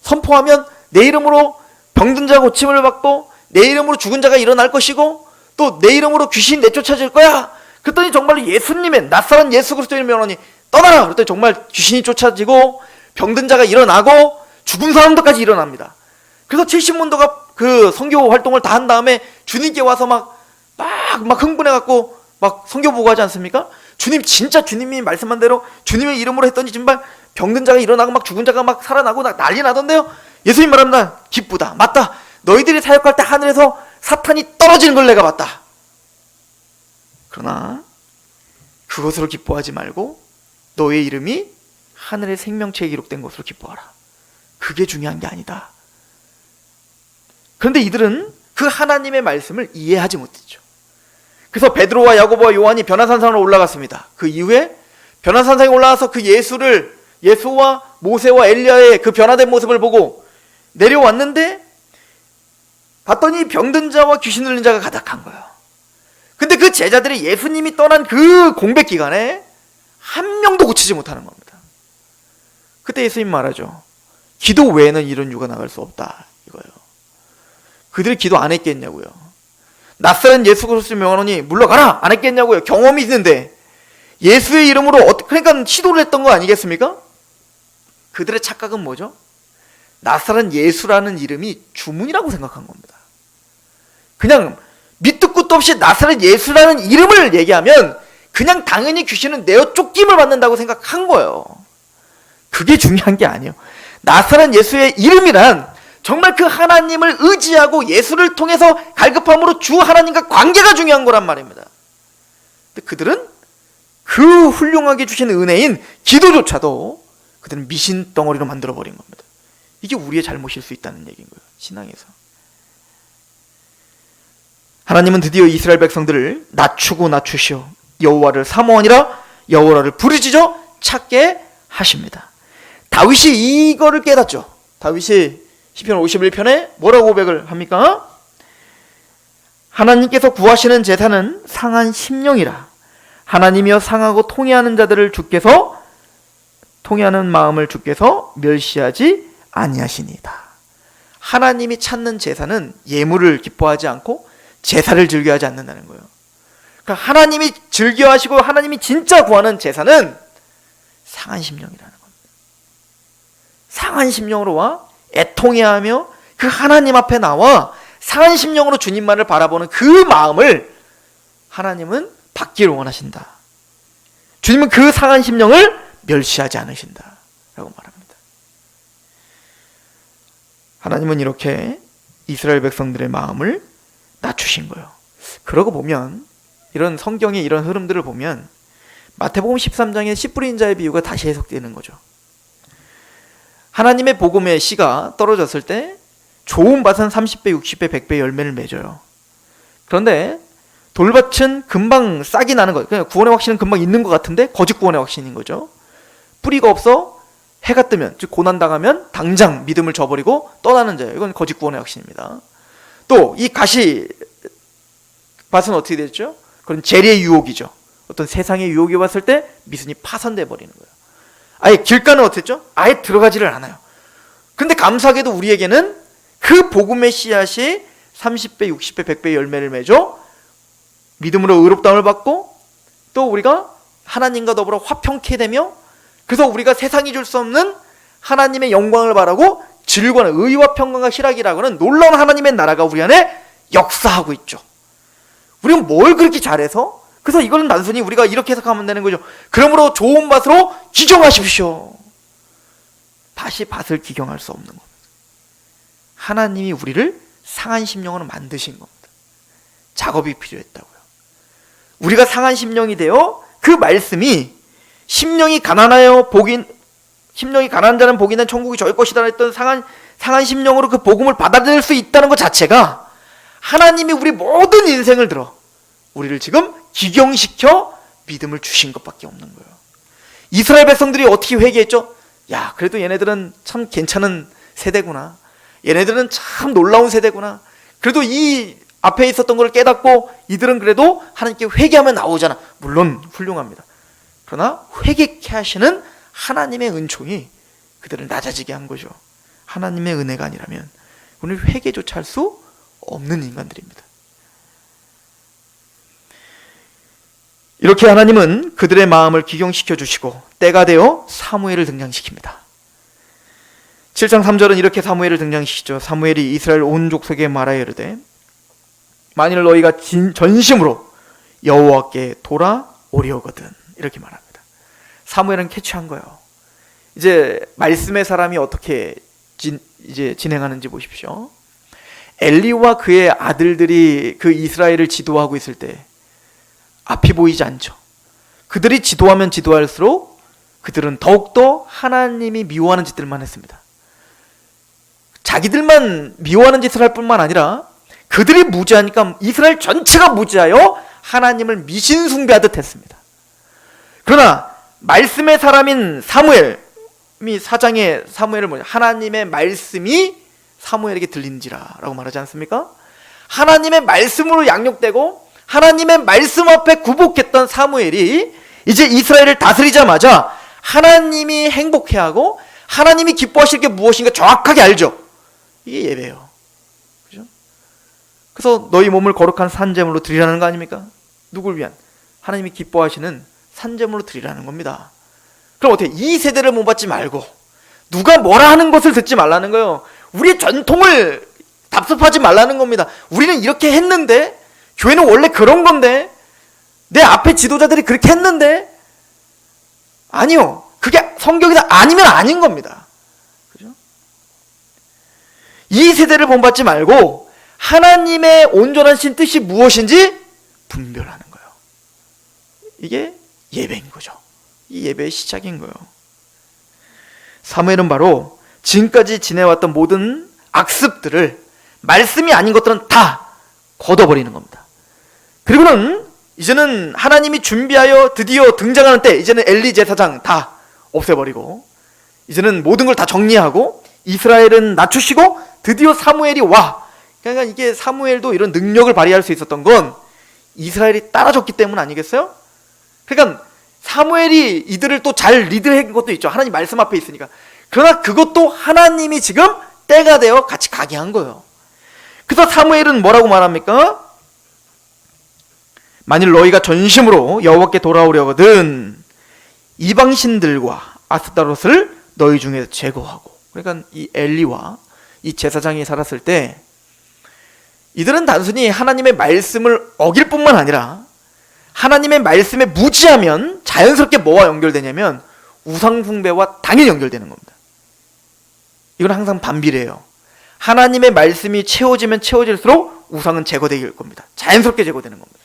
선포하면 내 이름으로 병든 자가 고침을 받고 내 이름으로 죽은 자가 일어날 것이고 또 내 이름으로 귀신 내쫓아질 거야. 그랬더니 정말로 예수님의 낯선 예수 그리스도의 명언이 떠나라. 그랬더니 정말 귀신이 쫓아지고 병든 자가 일어나고 죽은 사람들까지 일어납니다. 그래서 70문도가 그 선교 활동을 다 한 다음에 주님께 와서 막 흥분해갖고 막 선교 보고하지 않습니까? 주님이 말씀한 대로 주님의 이름으로 했더니 정말 병든 자가 일어나고 막 죽은 자가 막 살아나고 난리 나던데요. 예수님 말합니다. 기쁘다. 맞다. 너희들이 사역할 때 하늘에서 사탄이 떨어지는 걸 내가 봤다. 그러나 그것으로 기뻐하지 말고 너의 이름이 하늘의 생명체에 기록된 것으로 기뻐하라. 그게 중요한 게 아니다. 그런데 이들은 그 하나님의 말씀을 이해하지 못했죠. 그래서 베드로와 야고보와 요한이 변화산상으로 올라갔습니다. 그 이후에 변화산상에 올라가서 그 예수와 모세와 엘리야의 그 변화된 모습을 보고 내려왔는데 봤더니 병든 자와 귀신 들린 자가 가득한 거예요. 근데 그 제자들이 예수님이 떠난 그 공백 기간에 한 명도 고치지 못하는 겁니다. 그때 예수님 말하죠. 기도 외에는 이런 유가 나갈 수 없다 이거예요. 그들이 기도 안 했겠냐고요. 낯선 예수 그리스도의 명언이 물러가라 안 했겠냐고요. 경험이 있는데 예수의 이름으로 그러니까 시도를 했던 거 아니겠습니까? 그들의 착각은 뭐죠? 낯선 예수라는 이름이 주문이라고 생각한 겁니다. 그냥 밑도 끝도 없이 나사렛 예수라는 이름을 얘기하면 그냥 당연히 귀신은 내어 쫓김을 받는다고 생각한 거예요. 그게 중요한 게 아니에요. 나사렛 예수의 이름이란 정말 그 하나님을 의지하고 예수를 통해서 갈급함으로 주 하나님과 관계가 중요한 거란 말입니다. 근데 그들은 그 훌륭하게 주신 은혜인 기도조차도 그들은 미신 덩어리로 만들어버린 겁니다. 이게 우리의 잘못일 수 있다는 얘기인 거예요. 신앙에서. 하나님은 드디어 이스라엘 백성들을 낮추고 낮추시어 여호와를 사모하니라 여호와를 부르짖어 찾게 하십니다. 다윗이 이거를 깨닫죠. 다윗이 시편 51편에 뭐라고 고백을 합니까? 하나님께서 구하시는 제사는 상한 심령이라. 하나님이여 상하고 통회하는 자들을 주께서 통회하는 마음을 주께서 멸시하지 아니하시니이다. 하나님이 찾는 제사는 예물을 기뻐하지 않고 제사를 즐겨하지 않는다는 거예요. 그러니까 하나님이 즐겨하시고 하나님이 진짜 구하는 제사는 상한 심령이라는 겁니다. 상한 심령으로 와 애통해하며 그 하나님 앞에 나와 상한 심령으로 주님만을 바라보는 그 마음을 하나님은 받기를 원하신다. 주님은 그 상한 심령을 멸시하지 않으신다 라고 말합니다. 하나님은 이렇게 이스라엘 백성들의 마음을 낮추신 거예요. 그러고 보면 이런 성경의 이런 흐름들을 보면 마태복음 13장의 씨 뿌린 자의 비유가 다시 해석되는 거죠. 하나님의 복음의 씨가 떨어졌을 때 좋은 밭은 30배, 60배, 100배 열매를 맺어요. 그런데 돌밭은 금방 싹이 나는 거예요. 그냥 구원의 확신은 금방 있는 것 같은데 거짓 구원의 확신인 거죠. 뿌리가 없어 해가 뜨면, 즉 고난당하면 당장 믿음을 저버리고 떠나는 자예요. 이건 거짓 구원의 확신입니다. 또 이 가시 밭은 어떻게 됐죠? 그건 재리의 유혹이죠. 어떤 세상의 유혹이 왔을 때 미순이 파손돼 버리는 거예요. 아예 길가는 어땠죠? 아예 들어가지를 않아요. 근데 감사하게도 우리에게는 그 복음의 씨앗이 30배, 60배, 100배 열매를 맺어 믿음으로 의롭다함을 받고 또 우리가 하나님과 더불어 화평케 되며 그래서 우리가 세상이 줄 수 없는 하나님의 영광을 바라고 질과는 의와 평강과 희락이라고 하는 놀라운 하나님의 나라가 우리 안에 역사하고 있죠. 우리는 뭘 그렇게 잘해서? 그래서 이거는 단순히 우리가 이렇게 해석하면 되는 거죠. 그러므로 좋은 밭으로 기경하십시오. 다시 밭을 기경할 수 없는 겁니다. 하나님이 우리를 상한 심령으로 만드신 겁니다. 작업이 필요했다고요. 우리가 상한 심령이 되어 그 말씀이 심령이 가난하여 심령이 가난한 자는 복이 난 천국이 저희 것이다 했던 상한 심령으로 그 복음을 받아들일 수 있다는 것 자체가 하나님이 우리 모든 인생을 들어 우리를 지금 기경시켜 믿음을 주신 것밖에 없는 거예요. 이스라엘 백성들이 어떻게 회개했죠? 야, 그래도 얘네들은 참 괜찮은 세대구나. 얘네들은 참 놀라운 세대구나. 그래도 이 앞에 있었던 걸 깨닫고 이들은 그래도 하나님께 회개하면 나오잖아. 물론 훌륭합니다. 그러나 회개케 하시는 하나님의 은총이 그들을 낮아지게 한 거죠. 하나님의 은혜가 아니라면 오늘 회개조차 할 수 없는 인간들입니다. 이렇게 하나님은 그들의 마음을 기경시켜 주시고 때가 되어 사무엘을 등장시킵니다. 7장 3절은 이렇게 사무엘을 등장시키죠. 사무엘이 이스라엘 온 족속에 말하여 이르되 만일 너희가 전심으로 여호와께 돌아오려거든 이렇게 말합니다. 사무엘은 캐치한 거예요. 이제 말씀의 사람이 어떻게 이제 진행하는지 보십시오. 엘리와 그의 아들들이 그 이스라엘을 지도하고 있을 때 앞이 보이지 않죠. 그들이 지도하면 지도할수록 그들은 더욱더 하나님이 미워하는 짓들만 했습니다. 자기들만 미워하는 짓을 할 뿐만 아니라 그들이 무지하니까 이스라엘 전체가 무지하여 하나님을 미신 숭배하듯 했습니다. 그러나 말씀의 사람인 사무엘이 사장의 사무엘을 뭐냐? 하나님의 말씀이 사무엘에게 들린지라 라고 말하지 않습니까? 하나님의 말씀으로 양육되고 하나님의 말씀 앞에 굴복했던 사무엘이 이제 이스라엘을 다스리자마자 하나님이 행복해하고 하나님이 기뻐하실 게 무엇인가 정확하게 알죠. 이게 예배예요. 그죠? 그래서 너희 몸을 거룩한 산제물로 드리라는 거 아닙니까? 누굴 위한? 하나님이 기뻐하시는 산제물로 드리라는 겁니다. 그럼 어떻게? 이 세대를 본받지 말고 누가 뭐라 하는 것을 듣지 말라는 거예요. 우리의 전통을 답습하지 말라는 겁니다. 우리는 이렇게 했는데 교회는 원래 그런 건데, 내 앞에 지도자들이 그렇게 했는데, 아니요. 그게 성경에서 아니면 아닌 겁니다. 그죠? 이 세대를 본받지 말고 하나님의 온전한 신 뜻이 무엇인지 분별하는 거예요. 이게 예배인 거죠. 이 예배의 시작인 거예요. 사무엘은 바로 지금까지 지내왔던 모든 악습들을, 말씀이 아닌 것들은 다 걷어버리는 겁니다. 그리고는 이제는 하나님이 준비하여 드디어 등장하는 때, 이제는 엘리 제사장 다 없애버리고, 이제는 모든 걸 다 정리하고, 이스라엘은 낮추시고 드디어 사무엘이 와. 그러니까 이게 사무엘도 이런 능력을 발휘할 수 있었던 건 이스라엘이 따라줬기 때문 아니겠어요? 그러니까 사무엘이 이들을 또 잘 리드한 것도 있죠. 하나님 말씀 앞에 있으니까. 그러나 그것도 하나님이 지금 때가 되어 같이 가게 한 거예요. 그래서 사무엘은 뭐라고 말합니까? 만일 너희가 전심으로 여호와께 돌아오려거든 이방신들과 아스타롯을 너희 중에서 제거하고. 그러니까 이 엘리와 이 제사장이 살았을 때 이들은 단순히 하나님의 말씀을 어길 뿐만 아니라 하나님의 말씀에 무지하면 자연스럽게 뭐와 연결되냐면 우상숭배와 당연히 연결되는 겁니다. 이건 항상 반비례해요. 하나님의 말씀이 채워지면 채워질수록 우상은 제거될 겁니다. 자연스럽게 제거되는 겁니다.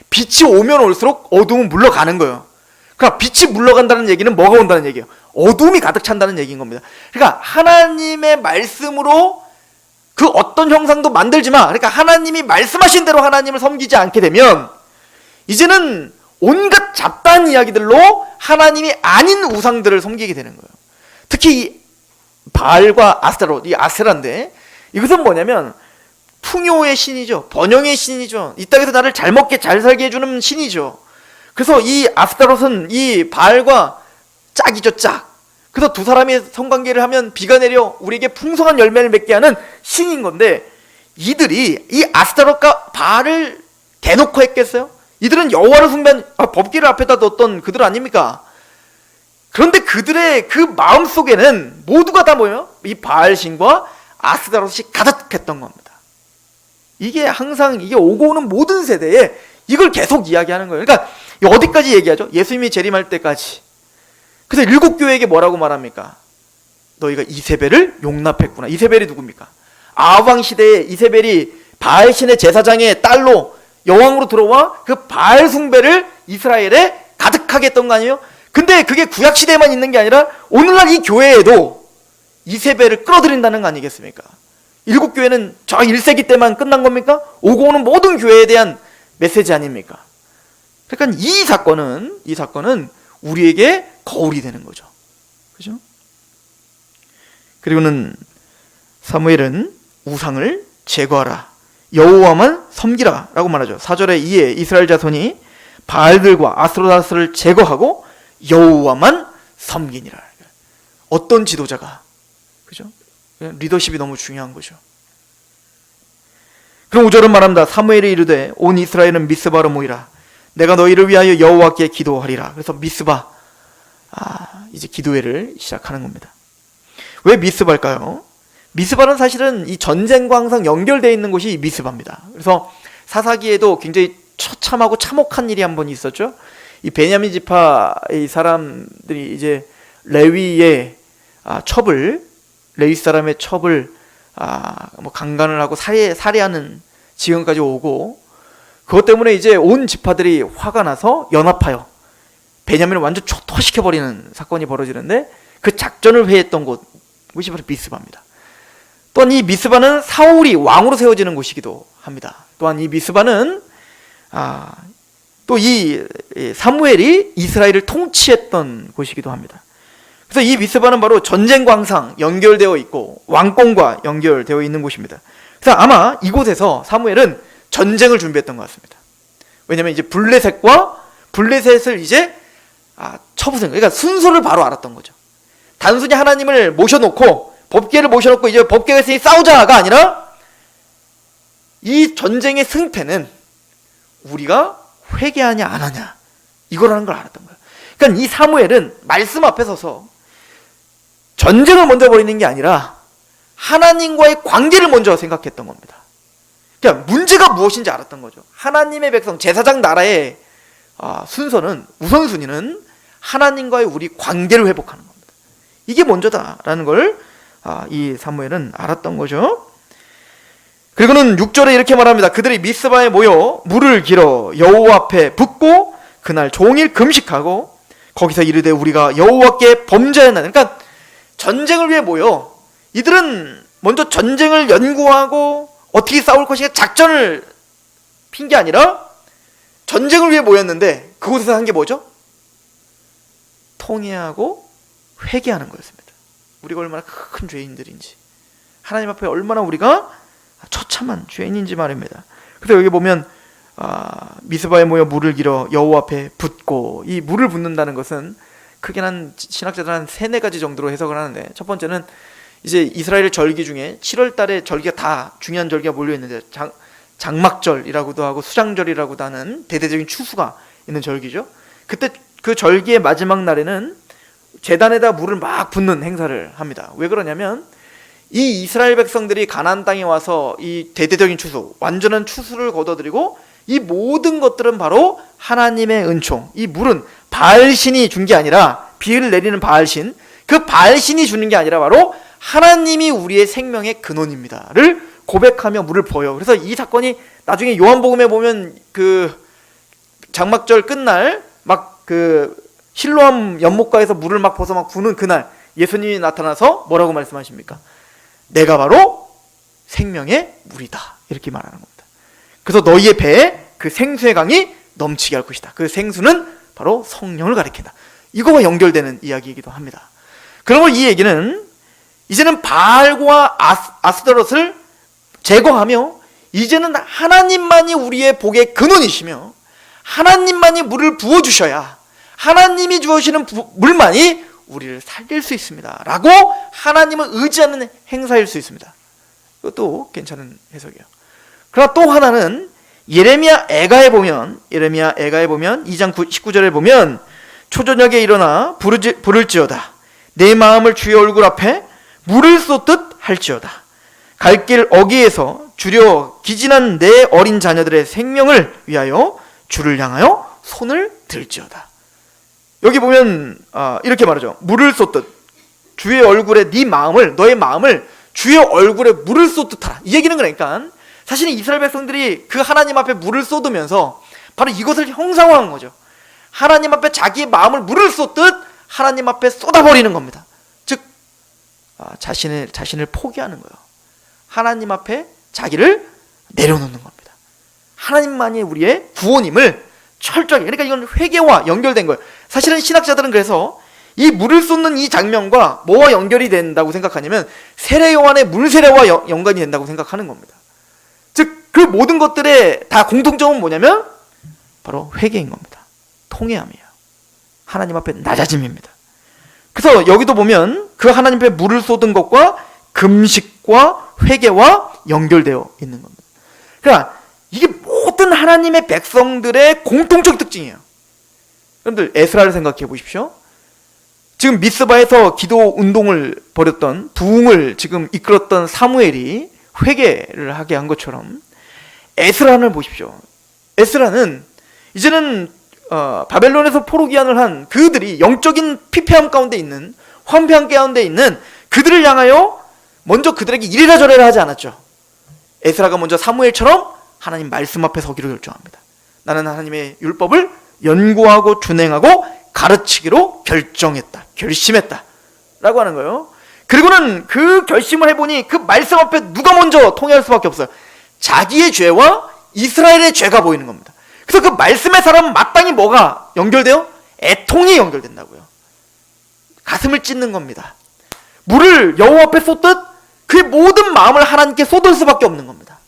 빛이 오면 올수록 어두움은 물러가는 거예요. 그러니까 빛이 물러간다는 얘기는 뭐가 온다는 얘기예요? 어두움이 가득 찬다는 얘기인 겁니다. 그러니까 하나님의 말씀으로 그 어떤 형상도 만들지 마. 그러니까 하나님이 말씀하신 대로 하나님을 섬기지 않게 되면 이제는 온갖 잡다한 이야기들로 하나님이 아닌 우상들을 섬기게 되는 거예요. 특히 이 바알과 아스타롯, 이 아세라인데 이것은 뭐냐면 풍요의 신이죠. 번영의 신이죠. 이 땅에서 나를 잘 먹게 잘 살게 해주는 신이죠. 그래서 이 아스타롯은 이 바알과 짝이죠, 짝. 그래서 두 사람이 성관계를 하면 비가 내려 우리에게 풍성한 열매를 맺게 하는 신인 건데, 이들이 이 아스타롯과 바알을 대놓고 했겠어요? 이들은 여호와를 숭배한 법궤를 앞에다 뒀던 그들 아닙니까? 그런데 그들의 그 마음 속에는 모두가 다 뭐예요? 이 바알신과 아스타롯이 가득했던 겁니다. 이게 항상 이게 오고 오는 모든 세대에 이걸 계속 이야기하는 거예요. 그러니까 어디까지 얘기하죠? 예수님이 재림할 때까지. 그래서 일곱 교회에게 뭐라고 말합니까? 너희가 이세벨을 용납했구나. 이세벨이 누굽니까? 아합 시대에 이세벨이 바알신의 제사장의 딸로 여왕으로 들어와 그 바알 숭배를 이스라엘에 가득하게 했던 거 아니에요? 근데 그게 구약 시대에만 있는 게 아니라 오늘날 이 교회에도 이세벨을 끌어들인다는 거 아니겠습니까? 일곱 교회는 저 1세기 때만 끝난 겁니까? 오고 오는 모든 교회에 대한 메시지 아닙니까? 그러니까 이 사건은 우리에게 거울이 되는 거죠. 그죠? 그리고는 사무엘은 우상을 제거하라, 여호와만 섬기라 라고 말하죠. 4절에 이에 이스라엘 자손이 바알들과 아스로다스를 제거하고 여호와만 섬기니라. 어떤 지도자가, 그죠? 리더십이 너무 중요한 거죠. 그럼 5절은 말합니다. 사무엘이 이르되 온 이스라엘은 미스바로 모이라. 내가 너희를 위하여 여호와께 기도하리라. 그래서 미스바, 이제 기도회를 시작하는 겁니다. 왜 미스바일까요? 미스바는 사실은 이 전쟁과 항상 연결되어 있는 곳이 미스바입니다. 그래서 사사기에도 굉장히 처참하고 참혹한 일이 한 번 있었죠. 이 베냐민 지파 이 사람들이 이제 레위의 레위 사람의 첩을 뭐 강간을 하고 살해하는 지경까지 오고, 그것 때문에 이제 온 지파들이 화가 나서 연합하여 베냐민을 완전 초토화시켜버리는 사건이 벌어지는데, 그 작전을 회했던 곳이 바로 미스바입니다. 또한 이 미스바는 사울이 왕으로 세워지는 곳이기도 합니다. 또한 이 미스바는 또 이 사무엘이 이스라엘을 통치했던 곳이기도 합니다. 그래서 이 미스바는 바로 전쟁과 항상 연결되어 있고 왕권과 연결되어 있는 곳입니다. 그래서 아마 이곳에서 사무엘은 전쟁을 준비했던 것 같습니다. 왜냐하면 이제 블레셋을 이제 처부생, 그러니까 순서를 바로 알았던 거죠. 단순히 하나님을 모셔놓고 법궤를 모셔놓고 이제 법궤가 있으니 싸우자가 아니라 이 전쟁의 승패는 우리가 회개하냐 안 하냐 이거라는 걸 알았던 거예요. 그러니까 이 사무엘은 말씀 앞에 서서 전쟁을 먼저 벌이는 게 아니라 하나님과의 관계를 먼저 생각했던 겁니다. 그냥 문제가 무엇인지 알았던 거죠. 하나님의 백성, 제사장 나라의 순서는, 우선순위는 하나님과의 우리 관계를 회복하는 겁니다. 이게 먼저다라는 걸 이 사무엘은 알았던 거죠. 그리고는 6절에 이렇게 말합니다. 그들이 미스바에 모여 물을 길어 여호와 앞에 붓고 그날 종일 금식하고 거기서 이르되 우리가 여호와께 범죄하였나니. 그러니까 전쟁을 위해 모여 이들은 먼저 전쟁을 연구하고 어떻게 싸울 것인가 작전을 핀 게 아니라 전쟁을 위해 모였는데 그곳에서 한 게 뭐죠? 통회하고 회개하는 거였습니다. 우리가 얼마나 큰 죄인들인지, 하나님 앞에 얼마나 우리가 처참한 죄인인지 말입니다. 그래서 여기 보면 미스바에 모여 물을 길어 여호와 앞에 붓고, 이 물을 붓는다는 것은 크게 한 신학자들 한 3-4가지 정도로 해석을 하는데, 첫 번째는 이제 이스라엘 절기 중에 7월 달에 절기가 다 중요한 절기가 몰려 있는데 장막절이라고도 하고 수장절이라고도 하는 대대적인 추수가 있는 절기죠. 그때 그 절기의 마지막 날에는 제단에다 물을 막 붓는 행사를 합니다. 왜 그러냐면 이 이스라엘 백성들이 가나안 땅에 와서 이 대대적인 추수, 완전한 추수를 거둬들이고, 이 모든 것들은 바로 하나님의 은총, 이 물은 바알신이 준 게 아니라, 비를 내리는 바알신, 그 바알신이 주는 게 아니라 바로 하나님이 우리의 생명의 근원입니다를 고백하며 물을 부어요. 그래서 이 사건이 나중에 요한복음에 보면 그 장막절 끝날 막 그 실로암 연못가에서 물을 막 벗어 막 부는 그날 예수님이 나타나서 뭐라고 말씀하십니까? 내가 바로 생명의 물이다, 이렇게 말하는 겁니다. 그래서 너희의 배에 그 생수의 강이 넘치게 할 것이다. 그 생수는 바로 성령을 가리킨다. 이거와 연결되는 이야기이기도 합니다. 그러면 이 얘기는 이제는 바알과 아스더롯을 제거하며 이제는 하나님만이 우리의 복의 근원이시며 하나님만이 물을 부어주셔야 하나님이 주시는 물만이 우리를 살릴 수 있습니다 라고 하나님을 의지하는 행사일 수 있습니다. 이것도 괜찮은 해석이에요. 그러나 또 하나는 예레미야 애가에 보면 2장 19절에 보면 초저녁에 일어나 부를지어다 내 마음을 주의 얼굴 앞에 물을 쏟듯 할지어다 갈 길 어귀에서 주려 기진한 내 어린 자녀들의 생명을 위하여 주를 향하여 손을 들지어다. 여기 보면 이렇게 말하죠. 물을 쏟듯 주의 얼굴에 너의 마음을 주의 얼굴에 물을 쏟듯 하라. 이 얘기는 그러니까 사실은 이스라엘 백성들이 그 하나님 앞에 물을 쏟으면서 바로 이것을 형상화한 거죠. 하나님 앞에 자기의 마음을 물을 쏟듯 하나님 앞에 쏟아버리는 겁니다. 즉 자신을 포기하는 거예요. 하나님 앞에 자기를 내려놓는 겁니다. 하나님만이 우리의 구원임을 철저하게, 그러니까 이건 회개와 연결된 거예요. 사실은 신학자들은 그래서 이 물을 쏟는 이 장면과 뭐와 연결이 된다고 생각하냐면 세례 요한의 물세례와 연관이 된다고 생각하는 겁니다. 즉 그 모든 것들의 다 공통점은 뭐냐면 바로 회개인 겁니다. 통회함이에요. 하나님 앞에 낮아짐입니다. 그래서 여기도 보면 그 하나님 앞에 물을 쏟은 것과 금식과 회개와 연결되어 있는 겁니다. 그러니까 이게 모든 하나님의 백성들의 공통적 특징이에요. 여러분들 에스라를 생각해 보십시오. 지금 미스바에서 기도 운동을 벌였던, 부흥을 지금 이끌었던 사무엘이 회개를 하게 한 것처럼 에스라를 보십시오. 에스라는 이제는 바벨론에서 포로기한을 한 그들이 영적인 피폐함 가운데 있는, 황폐함 가운데 있는 그들을 향하여 먼저 그들에게 이래라 저래라 하지 않았죠. 에스라가 먼저 사무엘처럼 하나님 말씀 앞에 서기로 결정합니다. 나는 하나님의 율법을 연구하고 준행하고 가르치기로 결심했다 라고 하는 거예요. 그리고는 그 결심을 해보니 그 말씀 앞에 누가 먼저 통해할 수밖에 없어요. 자기의 죄와 이스라엘의 죄가 보이는 겁니다. 그래서 그 말씀의 사람은 마땅히 뭐가 연결돼요? 애통이 연결된다고요. 가슴을 찢는 겁니다. 물을 여호와 앞에 쏟듯 그의 모든 마음을 하나님께 쏟을 수밖에 없는 겁니다.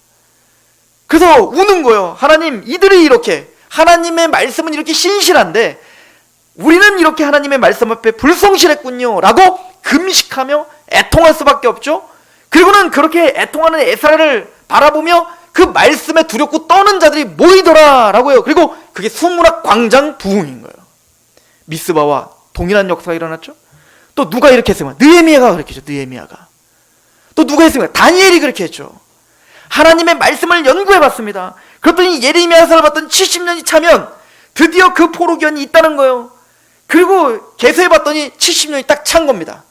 그래서 우는 거예요. 하나님, 이들이 이렇게 하나님의 말씀은 이렇게 신실한데 우리는 이렇게 하나님의 말씀 앞에 불성실했군요 라고 금식하며 애통할 수밖에 없죠. 그리고는 그렇게 애통하는 에스라를 바라보며 그 말씀에 두렵고 떠는 자들이 모이더라 라고요. 그리고 그게 수문학 광장 부흥인 거예요. 미스바와 동일한 역사가 일어났죠. 또 누가 이렇게 했습니까? 느헤미야가 그렇게 했죠. 느헤미야가. 또 누가 했습니까? 다니엘이 그렇게 했죠. 하나님의 말씀을 연구해 봤습니다. 그랬더니 예레미야서를 봤더니 70년이 차면 드디어 그 포로기한이 있다는 거예요. 그리고 계수해 봤더니 70년이 딱 찬 겁니다.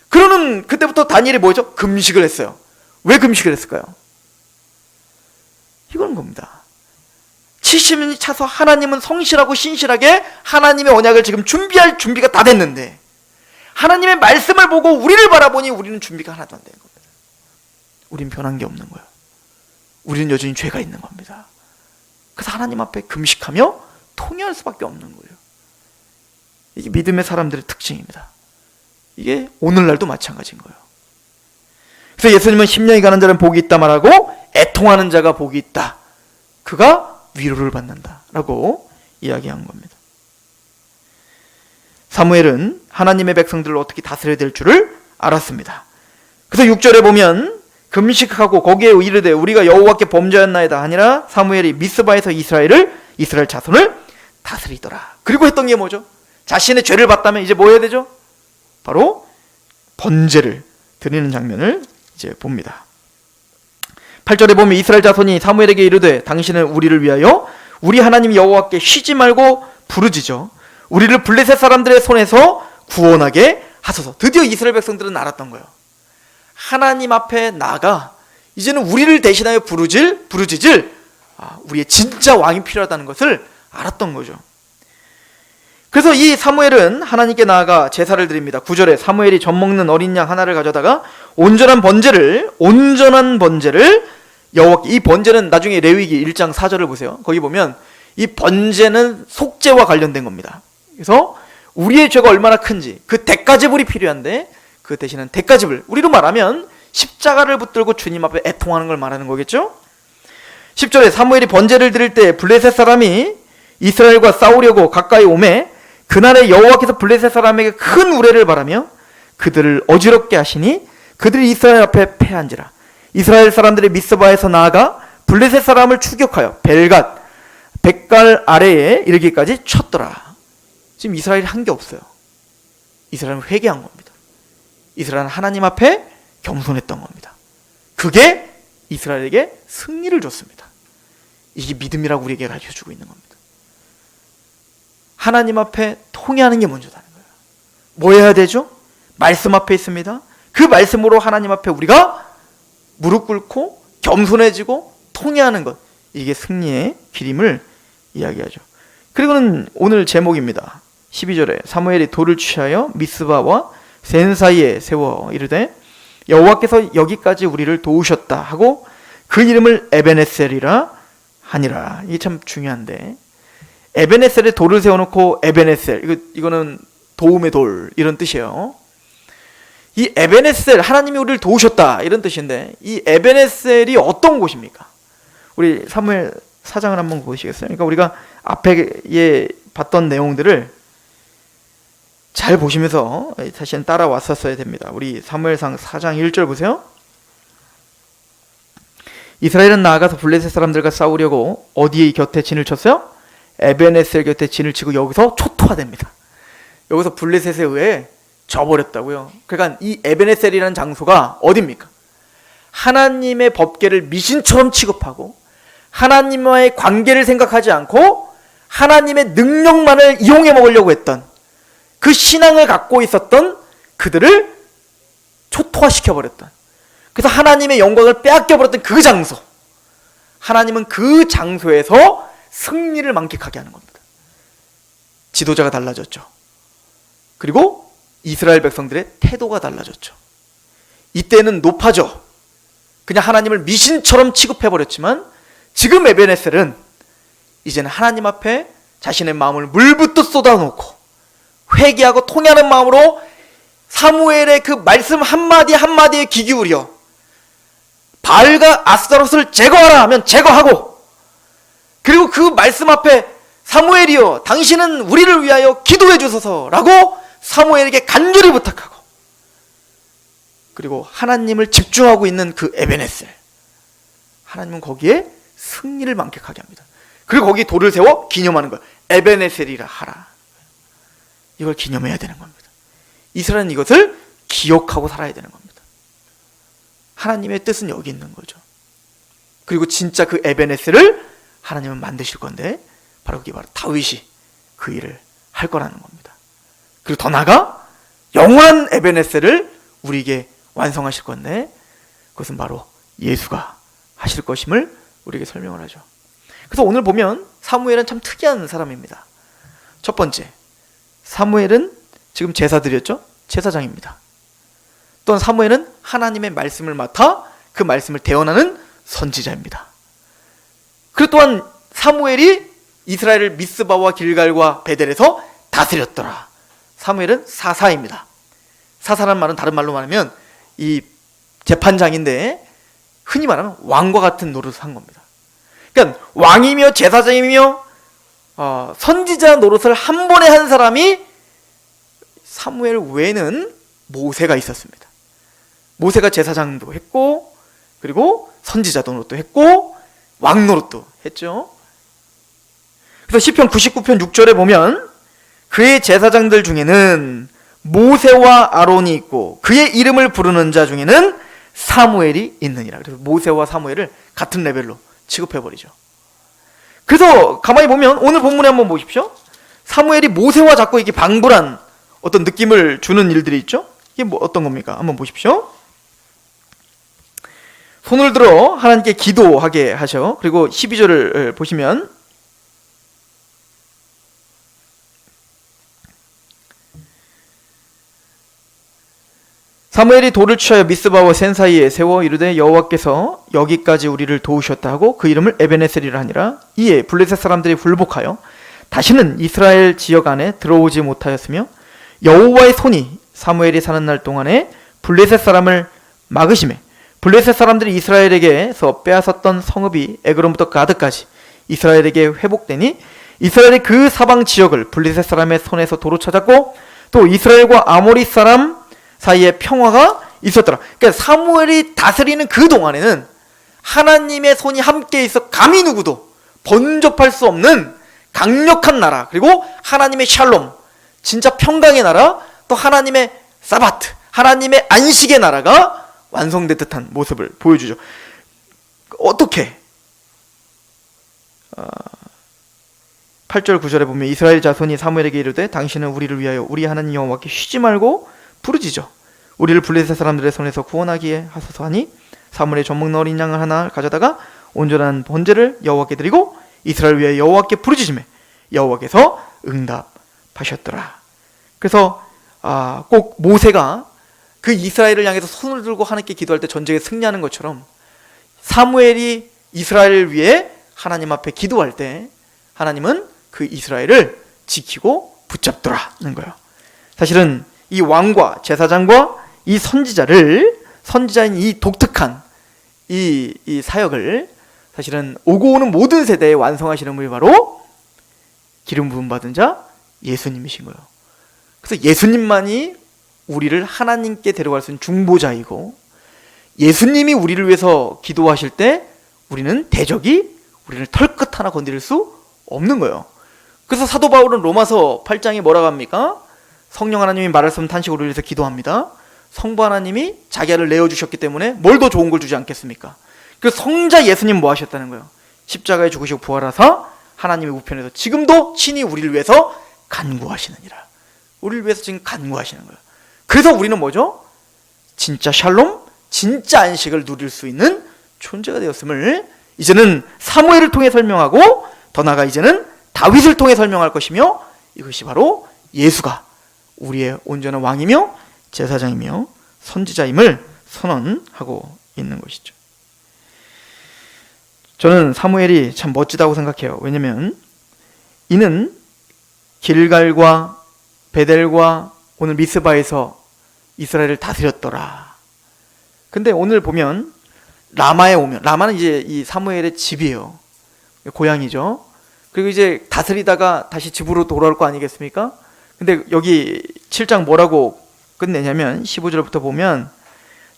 그러는 그때부터 다니엘이 뭐죠? 금식을 했어요. 왜 금식을 했을까요? 이건 겁니다. 70년이 차서 하나님은 성실하고 신실하게 하나님의 언약을 지금 준비할 준비가 다 됐는데 하나님의 말씀을 보고 우리를 바라보니 우리는 준비가 하나도 안 된 겁니다. 우린 변한 게 없는 거예요. 우리는 여전히 죄가 있는 겁니다. 그래서 하나님 앞에 금식하며 통회할 수밖에 없는 거예요. 이게 믿음의 사람들의 특징입니다. 이게 오늘날도 마찬가지인 거예요. 그래서 예수님은 심령이 가는 자는 복이 있다 말하고 애통하는 자가 복이 있다. 그가 위로를 받는다 라고 이야기한 겁니다. 사무엘은 하나님의 백성들을 어떻게 다스려야 될 줄을 알았습니다. 그래서 6절에 보면 금식하고 거기에 이르되 우리가 여호와께 범죄하였나이다 하니라 사무엘이 미스바에서 이스라엘 자손을 다스리더라. 그리고 했던 게 뭐죠? 자신의 죄를 봤다면 이제 뭐 해야 되죠? 바로 번제를 드리는 장면을 이제 봅니다. 8절에 보면 이스라엘 자손이 사무엘에게 이르되 당신은 우리를 위하여 우리 하나님 여호와께 쉬지 말고 부르짖어 우리를 블레셋 사람들의 손에서 구원하게 하소서. 드디어 이스라엘 백성들은 알았던 거예요. 하나님 앞에 나아가 이제는 우리를 대신하여 부르짖을 우리의 진짜 왕이 필요하다는 것을 알았던 거죠. 그래서 이 사무엘은 하나님께 나아가 제사를 드립니다. 9절에 사무엘이 젖 먹는 어린 양 하나를 가져다가 온전한 번제를 여호와께, 이 번제는 나중에 레위기 1장 4절을 보세요. 거기 보면 이 번제는 속죄와 관련된 겁니다. 그래서 우리의 죄가 얼마나 큰지 그 대가제물이 필요한데 그 대신은 대가제물, 우리로 말하면 십자가를 붙들고 주님 앞에 애통하는 걸 말하는 거겠죠. 10절에 사무엘이 번제를 드릴 때 블레셋 사람이 이스라엘과 싸우려고 가까이 오매 그날에 여호와께서 블레셋 사람에게 큰 우레를 바라며 그들을 어지럽게 하시니 그들이 이스라엘 앞에 패한지라. 이스라엘 사람들이 미스바에서 나아가 블레셋 사람을 추격하여 백갈 아래에 이르기까지 쳤더라. 지금 이스라엘이 한 게 없어요. 이스라엘은 회개한 겁니다. 이스라엘은 하나님 앞에 겸손했던 겁니다. 그게 이스라엘에게 승리를 줬습니다. 이게 믿음이라고 우리에게 가르쳐주고 있는 겁니다. 하나님 앞에 통회하는 게 먼저다는 거예요. 뭐 해야 되죠? 말씀 앞에 있습니다. 그 말씀으로 하나님 앞에 우리가 무릎 꿇고 겸손해지고 통회하는 것, 이게 승리의 길임을 이야기하죠. 그리고는 오늘 제목입니다. 12절에 사무엘이 돌을 취하여 미스바와 센 사이에 세워 이르되 여호와께서 여기까지 우리를 도우셨다 하고 그 이름을 에베네셀이라 하니라. 이게 참 중요한데 에베네셀에 돌을 세워놓고 에베네셀, 이거는 도움의 돌 이런 뜻이에요. 이 에베네셀, 하나님이 우리를 도우셨다 이런 뜻인데 이 에베네셀이 어떤 곳입니까? 우리 사무엘 4장을 한번 보시겠어요? 그러니까 우리가 앞에 봤던 내용들을 잘 보시면서 사실은 따라왔었어야 됩니다. 우리 사무엘상 4장 1절 보세요. 이스라엘은 나아가서 블레셋 사람들과 싸우려고 어디에 곁에 진을 쳤어요? 에베네셀 곁에 진을 치고 여기서 초토화됩니다. 여기서 블레셋에 의해 져버렸다고요. 그러니까 이 에베네셀이라는 장소가 어디입니까? 하나님의 법궤를 미신처럼 취급하고 하나님과의 관계를 생각하지 않고 하나님의 능력만을 이용해 먹으려고 했던 그 신앙을 갖고 있었던 그들을 초토화시켜버렸던, 그래서 하나님의 영광을 빼앗겨버렸던 그 장소, 하나님은 그 장소에서 승리를 만끽하게 하는 겁니다. 지도자가 달라졌죠. 그리고 이스라엘 백성들의 태도가 달라졌죠. 이때는 높아져 그냥 하나님을 미신처럼 취급해버렸지만 지금 에베네셀은 이제는 하나님 앞에 자신의 마음을 물붓듯 쏟아놓고 회개하고 통회하는 마음으로 사무엘의 그 말씀 한마디 한마디에 귀 기울여 바알과 아스타롯을 제거하라 하면 제거하고, 그리고 그 말씀 앞에 사무엘이여 당신은 우리를 위하여 기도해 주소서라고 사무엘에게 간절히 부탁하고, 그리고 하나님을 집중하고 있는 그 에베네셀, 하나님은 거기에 승리를 만끽하게 합니다. 그리고 거기 돌을 세워 기념하는 거예요. 에베네셀이라 하라. 이걸 기념해야 되는 겁니다. 이스라엘은 이것을 기억하고 살아야 되는 겁니다. 하나님의 뜻은 여기 있는 거죠. 그리고 진짜 그 에베네스를 하나님은 만드실 건데 바로 그게 바로 다윗이 그 일을 할 거라는 겁니다. 그리고 더 나아가 영원한 에베네스를 우리에게 완성하실 건데 그것은 바로 예수가 하실 것임을 우리에게 설명을 하죠. 그래서 오늘 보면 사무엘은 참 특이한 사람입니다. 첫 번째, 사무엘은 지금 제사 드렸죠? 제사장입니다. 또한 사무엘은 하나님의 말씀을 맡아 그 말씀을 대언하는 선지자입니다. 그리고 또한 사무엘이 이스라엘을 미스바와 길갈과 베델에서 다스렸더라. 사무엘은 사사입니다. 사사란 말은 다른 말로 말하면 이 재판장인데 흔히 말하면 왕과 같은 노릇을 한 겁니다. 그러니까 왕이며 제사장이며 선지자 노릇을 한 번에 한 사람이 사무엘 외에는 모세가 있었습니다. 모세가 제사장도 했고 그리고 선지자 노릇도 했고 왕 노릇도 했죠. 그래서 시편 99편 6절에 보면 그의 제사장들 중에는 모세와 아론이 있고 그의 이름을 부르는 자 중에는 사무엘이 있느니라. 그래서 모세와 사무엘을 같은 레벨로 취급해버리죠. 그래서 가만히 보면 오늘 본문에 한번 보십시오. 사무엘이 모세와 자꾸 이렇게 방불한 어떤 느낌을 주는 일들이 있죠. 이게 뭐 어떤 겁니까? 한번 보십시오. 손을 들어 하나님께 기도하게 하셔. 그리고 12절을 보시면 사무엘이 돌을 취하여 미스바와 센 사이에 세워 이르되 여호와께서 여기까지 우리를 도우셨다 하고 그 이름을 에베네셀이라 하니라. 이에 블레셋 사람들이 굴복하여 다시는 이스라엘 지역 안에 들어오지 못하였으며 여호와의 손이 사무엘이 사는 날 동안에 블레셋 사람을 막으시매 블레셋 사람들이 이스라엘에게서 빼앗았던 성읍이 에그론부터 가드까지 이스라엘에게 회복되니 이스라엘이 그 사방 지역을 블레셋 사람의 손에서 도로 찾았고 또 이스라엘과 아모리 사람 사이에 평화가 있었더라. 그러니까 사무엘이 다스리는 그 동안에는 하나님의 손이 함께 있어 감히 누구도 번접할 수 없는 강력한 나라, 그리고 하나님의 샬롬, 진짜 평강의 나라, 또 하나님의 사바트, 하나님의 안식의 나라가 완성된 듯한 모습을 보여주죠. 어떻게? 8절 9절에 보면 이스라엘 자손이 사무엘에게 이르되 당신은 우리를 위하여 우리 하나님 여호와께 쉬지 말고 부르짖어 우리를 블레셋 사람들의 손에서 구원하기에 하소서 하니 사무엘이 젖먹는 어린 양을 하나 가져다가 온전한 번제를 여호와께 드리고 이스라엘 위하여 여호와께 부르짖으매 여호와께서 응답하셨더라. 그래서 꼭 모세가 그 이스라엘을 향해서 손을 들고 하나님께 기도할 때 전쟁에 승리하는 것처럼 사무엘이 이스라엘을 위해 하나님 앞에 기도할 때 하나님은 그 이스라엘을 지키고 붙잡더라는 거예요. 사실은 이 왕과 제사장과 이 선지자인 이 독특한 이 사역을 사실은 오고 오는 모든 세대에 완성하시는 분이 바로 기름 부음 받은 자 예수님이신 거예요. 그래서 예수님만이 우리를 하나님께 데려갈 수 있는 중보자이고 예수님이 우리를 위해서 기도하실 때 우리는 대적이 우리를 털끝 하나 건드릴 수 없는 거예요. 그래서 사도 바울은 로마서 8장에 뭐라고 합니까? 성령 하나님이 말할 수 없는 탄식으로 위해서 기도합니다. 성부 하나님이 자기 아를 내어주셨기 때문에 뭘 더 좋은 걸 주지 않겠습니까? 그 성자 예수님 뭐 하셨다는 거예요? 십자가에 죽으시고 부활하사 하나님의 우편에서 지금도 친히 우리를 위해서 간구하시느니라. 우리를 위해서 지금 간구하시는 거예요. 그래서 우리는 뭐죠? 진짜 샬롬, 진짜 안식을 누릴 수 있는 존재가 되었음을 이제는 사무엘을 통해 설명하고 더 나아가 이제는 다윗을 통해 설명할 것이며 이것이 바로 예수가 우리의 온전한 왕이며 제사장이며 선지자임을 선언하고 있는 것이죠. 저는 사무엘이 참 멋지다고 생각해요. 왜냐하면 이는 길갈과 베델과 오늘 미스바에서 이스라엘을 다스렸더라. 근데 오늘 보면 라마에 오면, 라마는 이제 이 사무엘의 집이에요. 고향이죠. 그리고 이제 다스리다가 다시 집으로 돌아올 거 아니겠습니까? 근데 여기 7장 뭐라고 끝내냐면 15절부터 보면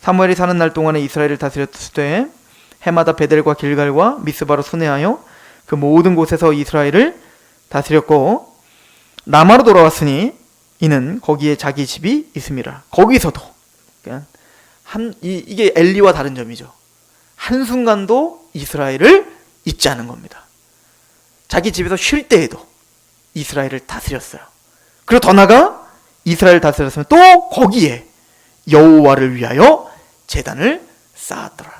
사무엘이 사는 날 동안에 이스라엘을 다스렸을 때 해마다 베델과 길갈과 미스바로 순회하여 그 모든 곳에서 이스라엘을 다스렸고 라마로 돌아왔으니 이는 거기에 자기 집이 있습니다. 거기서도 이게 엘리와 다른 점이죠. 한순간도 이스라엘을 잊지 않은 겁니다. 자기 집에서 쉴 때에도 이스라엘을 다스렸어요. 그리고 더 나아가 이스라엘을 다스렸으면 또 거기에 여호와를 위하여 제단을 쌓았더라.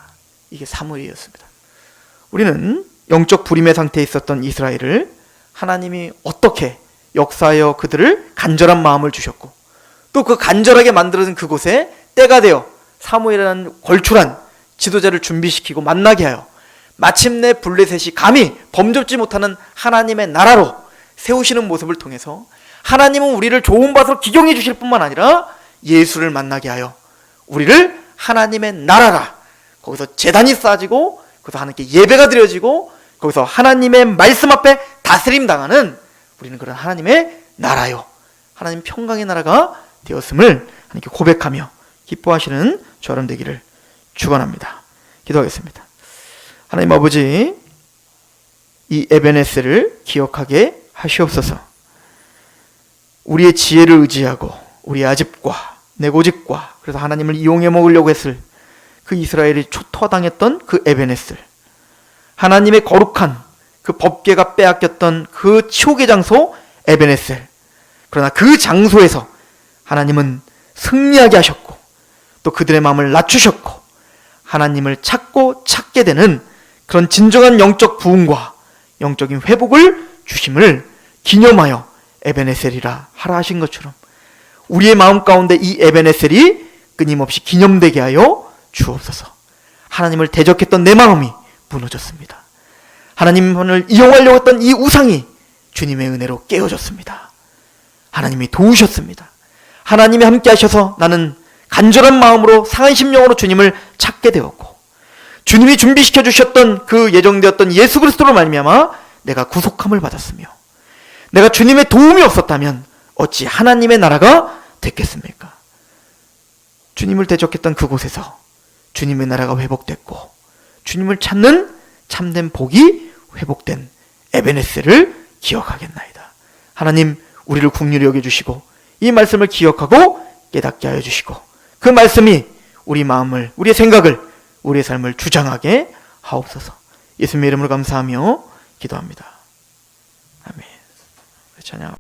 이게 사무엘이었습니다. 우리는 영적 불임의 상태에 있었던 이스라엘을 하나님이 어떻게 역사하여 그들을 간절한 마음을 주셨고, 또 그 간절하게 만들어진 그곳에 때가 되어 사무엘이라는 걸출한 지도자를 준비시키고 만나게 하여 마침내 블레셋이 감히 범접지 못하는 하나님의 나라로 세우시는 모습을 통해서 하나님은 우리를 좋은 밭으로 기경해 주실 뿐만 아니라 예수를 만나게 하여 우리를 하나님의 나라라, 거기서 제단이 쌓아지고 거기서 하나님께 예배가 드려지고 거기서 하나님의 말씀 앞에 다스림 당하는 우리는 그런 하나님의 나라요, 하나님 평강의 나라가 되었음을 하나님께 고백하며 기뻐하시는 저런 되기를 축원합니다. 기도하겠습니다. 하나님 아버지, 이 에베네스를 기억하게 하시옵소서. 우리의 지혜를 의지하고 우리의 아집과 내 고집과 그래서 하나님을 이용해 먹으려고 했을 그 이스라엘이 초토화당했던 그 에베네스, 하나님의 거룩한 그 법궤가 빼앗겼던 그 치욕의 장소 에베네셀, 그러나 그 장소에서 하나님은 승리하게 하셨고 또 그들의 마음을 낮추셨고 하나님을 찾고 찾게 되는 그런 진정한 영적 부흥과 영적인 회복을 주심을 기념하여 에베네셀이라 하라 하신 것처럼 우리의 마음 가운데 이 에베네셀이 끊임없이 기념되게 하여 주옵소서. 하나님을 대적했던 내 마음이 무너졌습니다. 하나님을 이용하려고 했던 이 우상이 주님의 은혜로 깨어졌습니다. 하나님이 도우셨습니다. 하나님이 함께 하셔서 나는 간절한 마음으로 상한 심령으로 주님을 찾게 되었고, 주님이 준비시켜 주셨던 그 예정되었던 예수 그리스도로 말미암아 내가 구속함을 받았으며, 내가 주님의 도움이 없었다면 어찌 하나님의 나라가 됐겠습니까? 주님을 대적했던 그곳에서 주님의 나라가 회복됐고 주님을 찾는 참된 복이 회복된 에베네스를 기억하겠나이다. 하나님, 우리를 긍휼히 여겨주시고 이 말씀을 기억하고 깨닫게 하여 주시고 그 말씀이 우리 마음을, 우리의 생각을, 우리의 삶을 주장하게 하옵소서. 예수님의 이름으로 감사하며 기도합니다. 아멘. 찬양.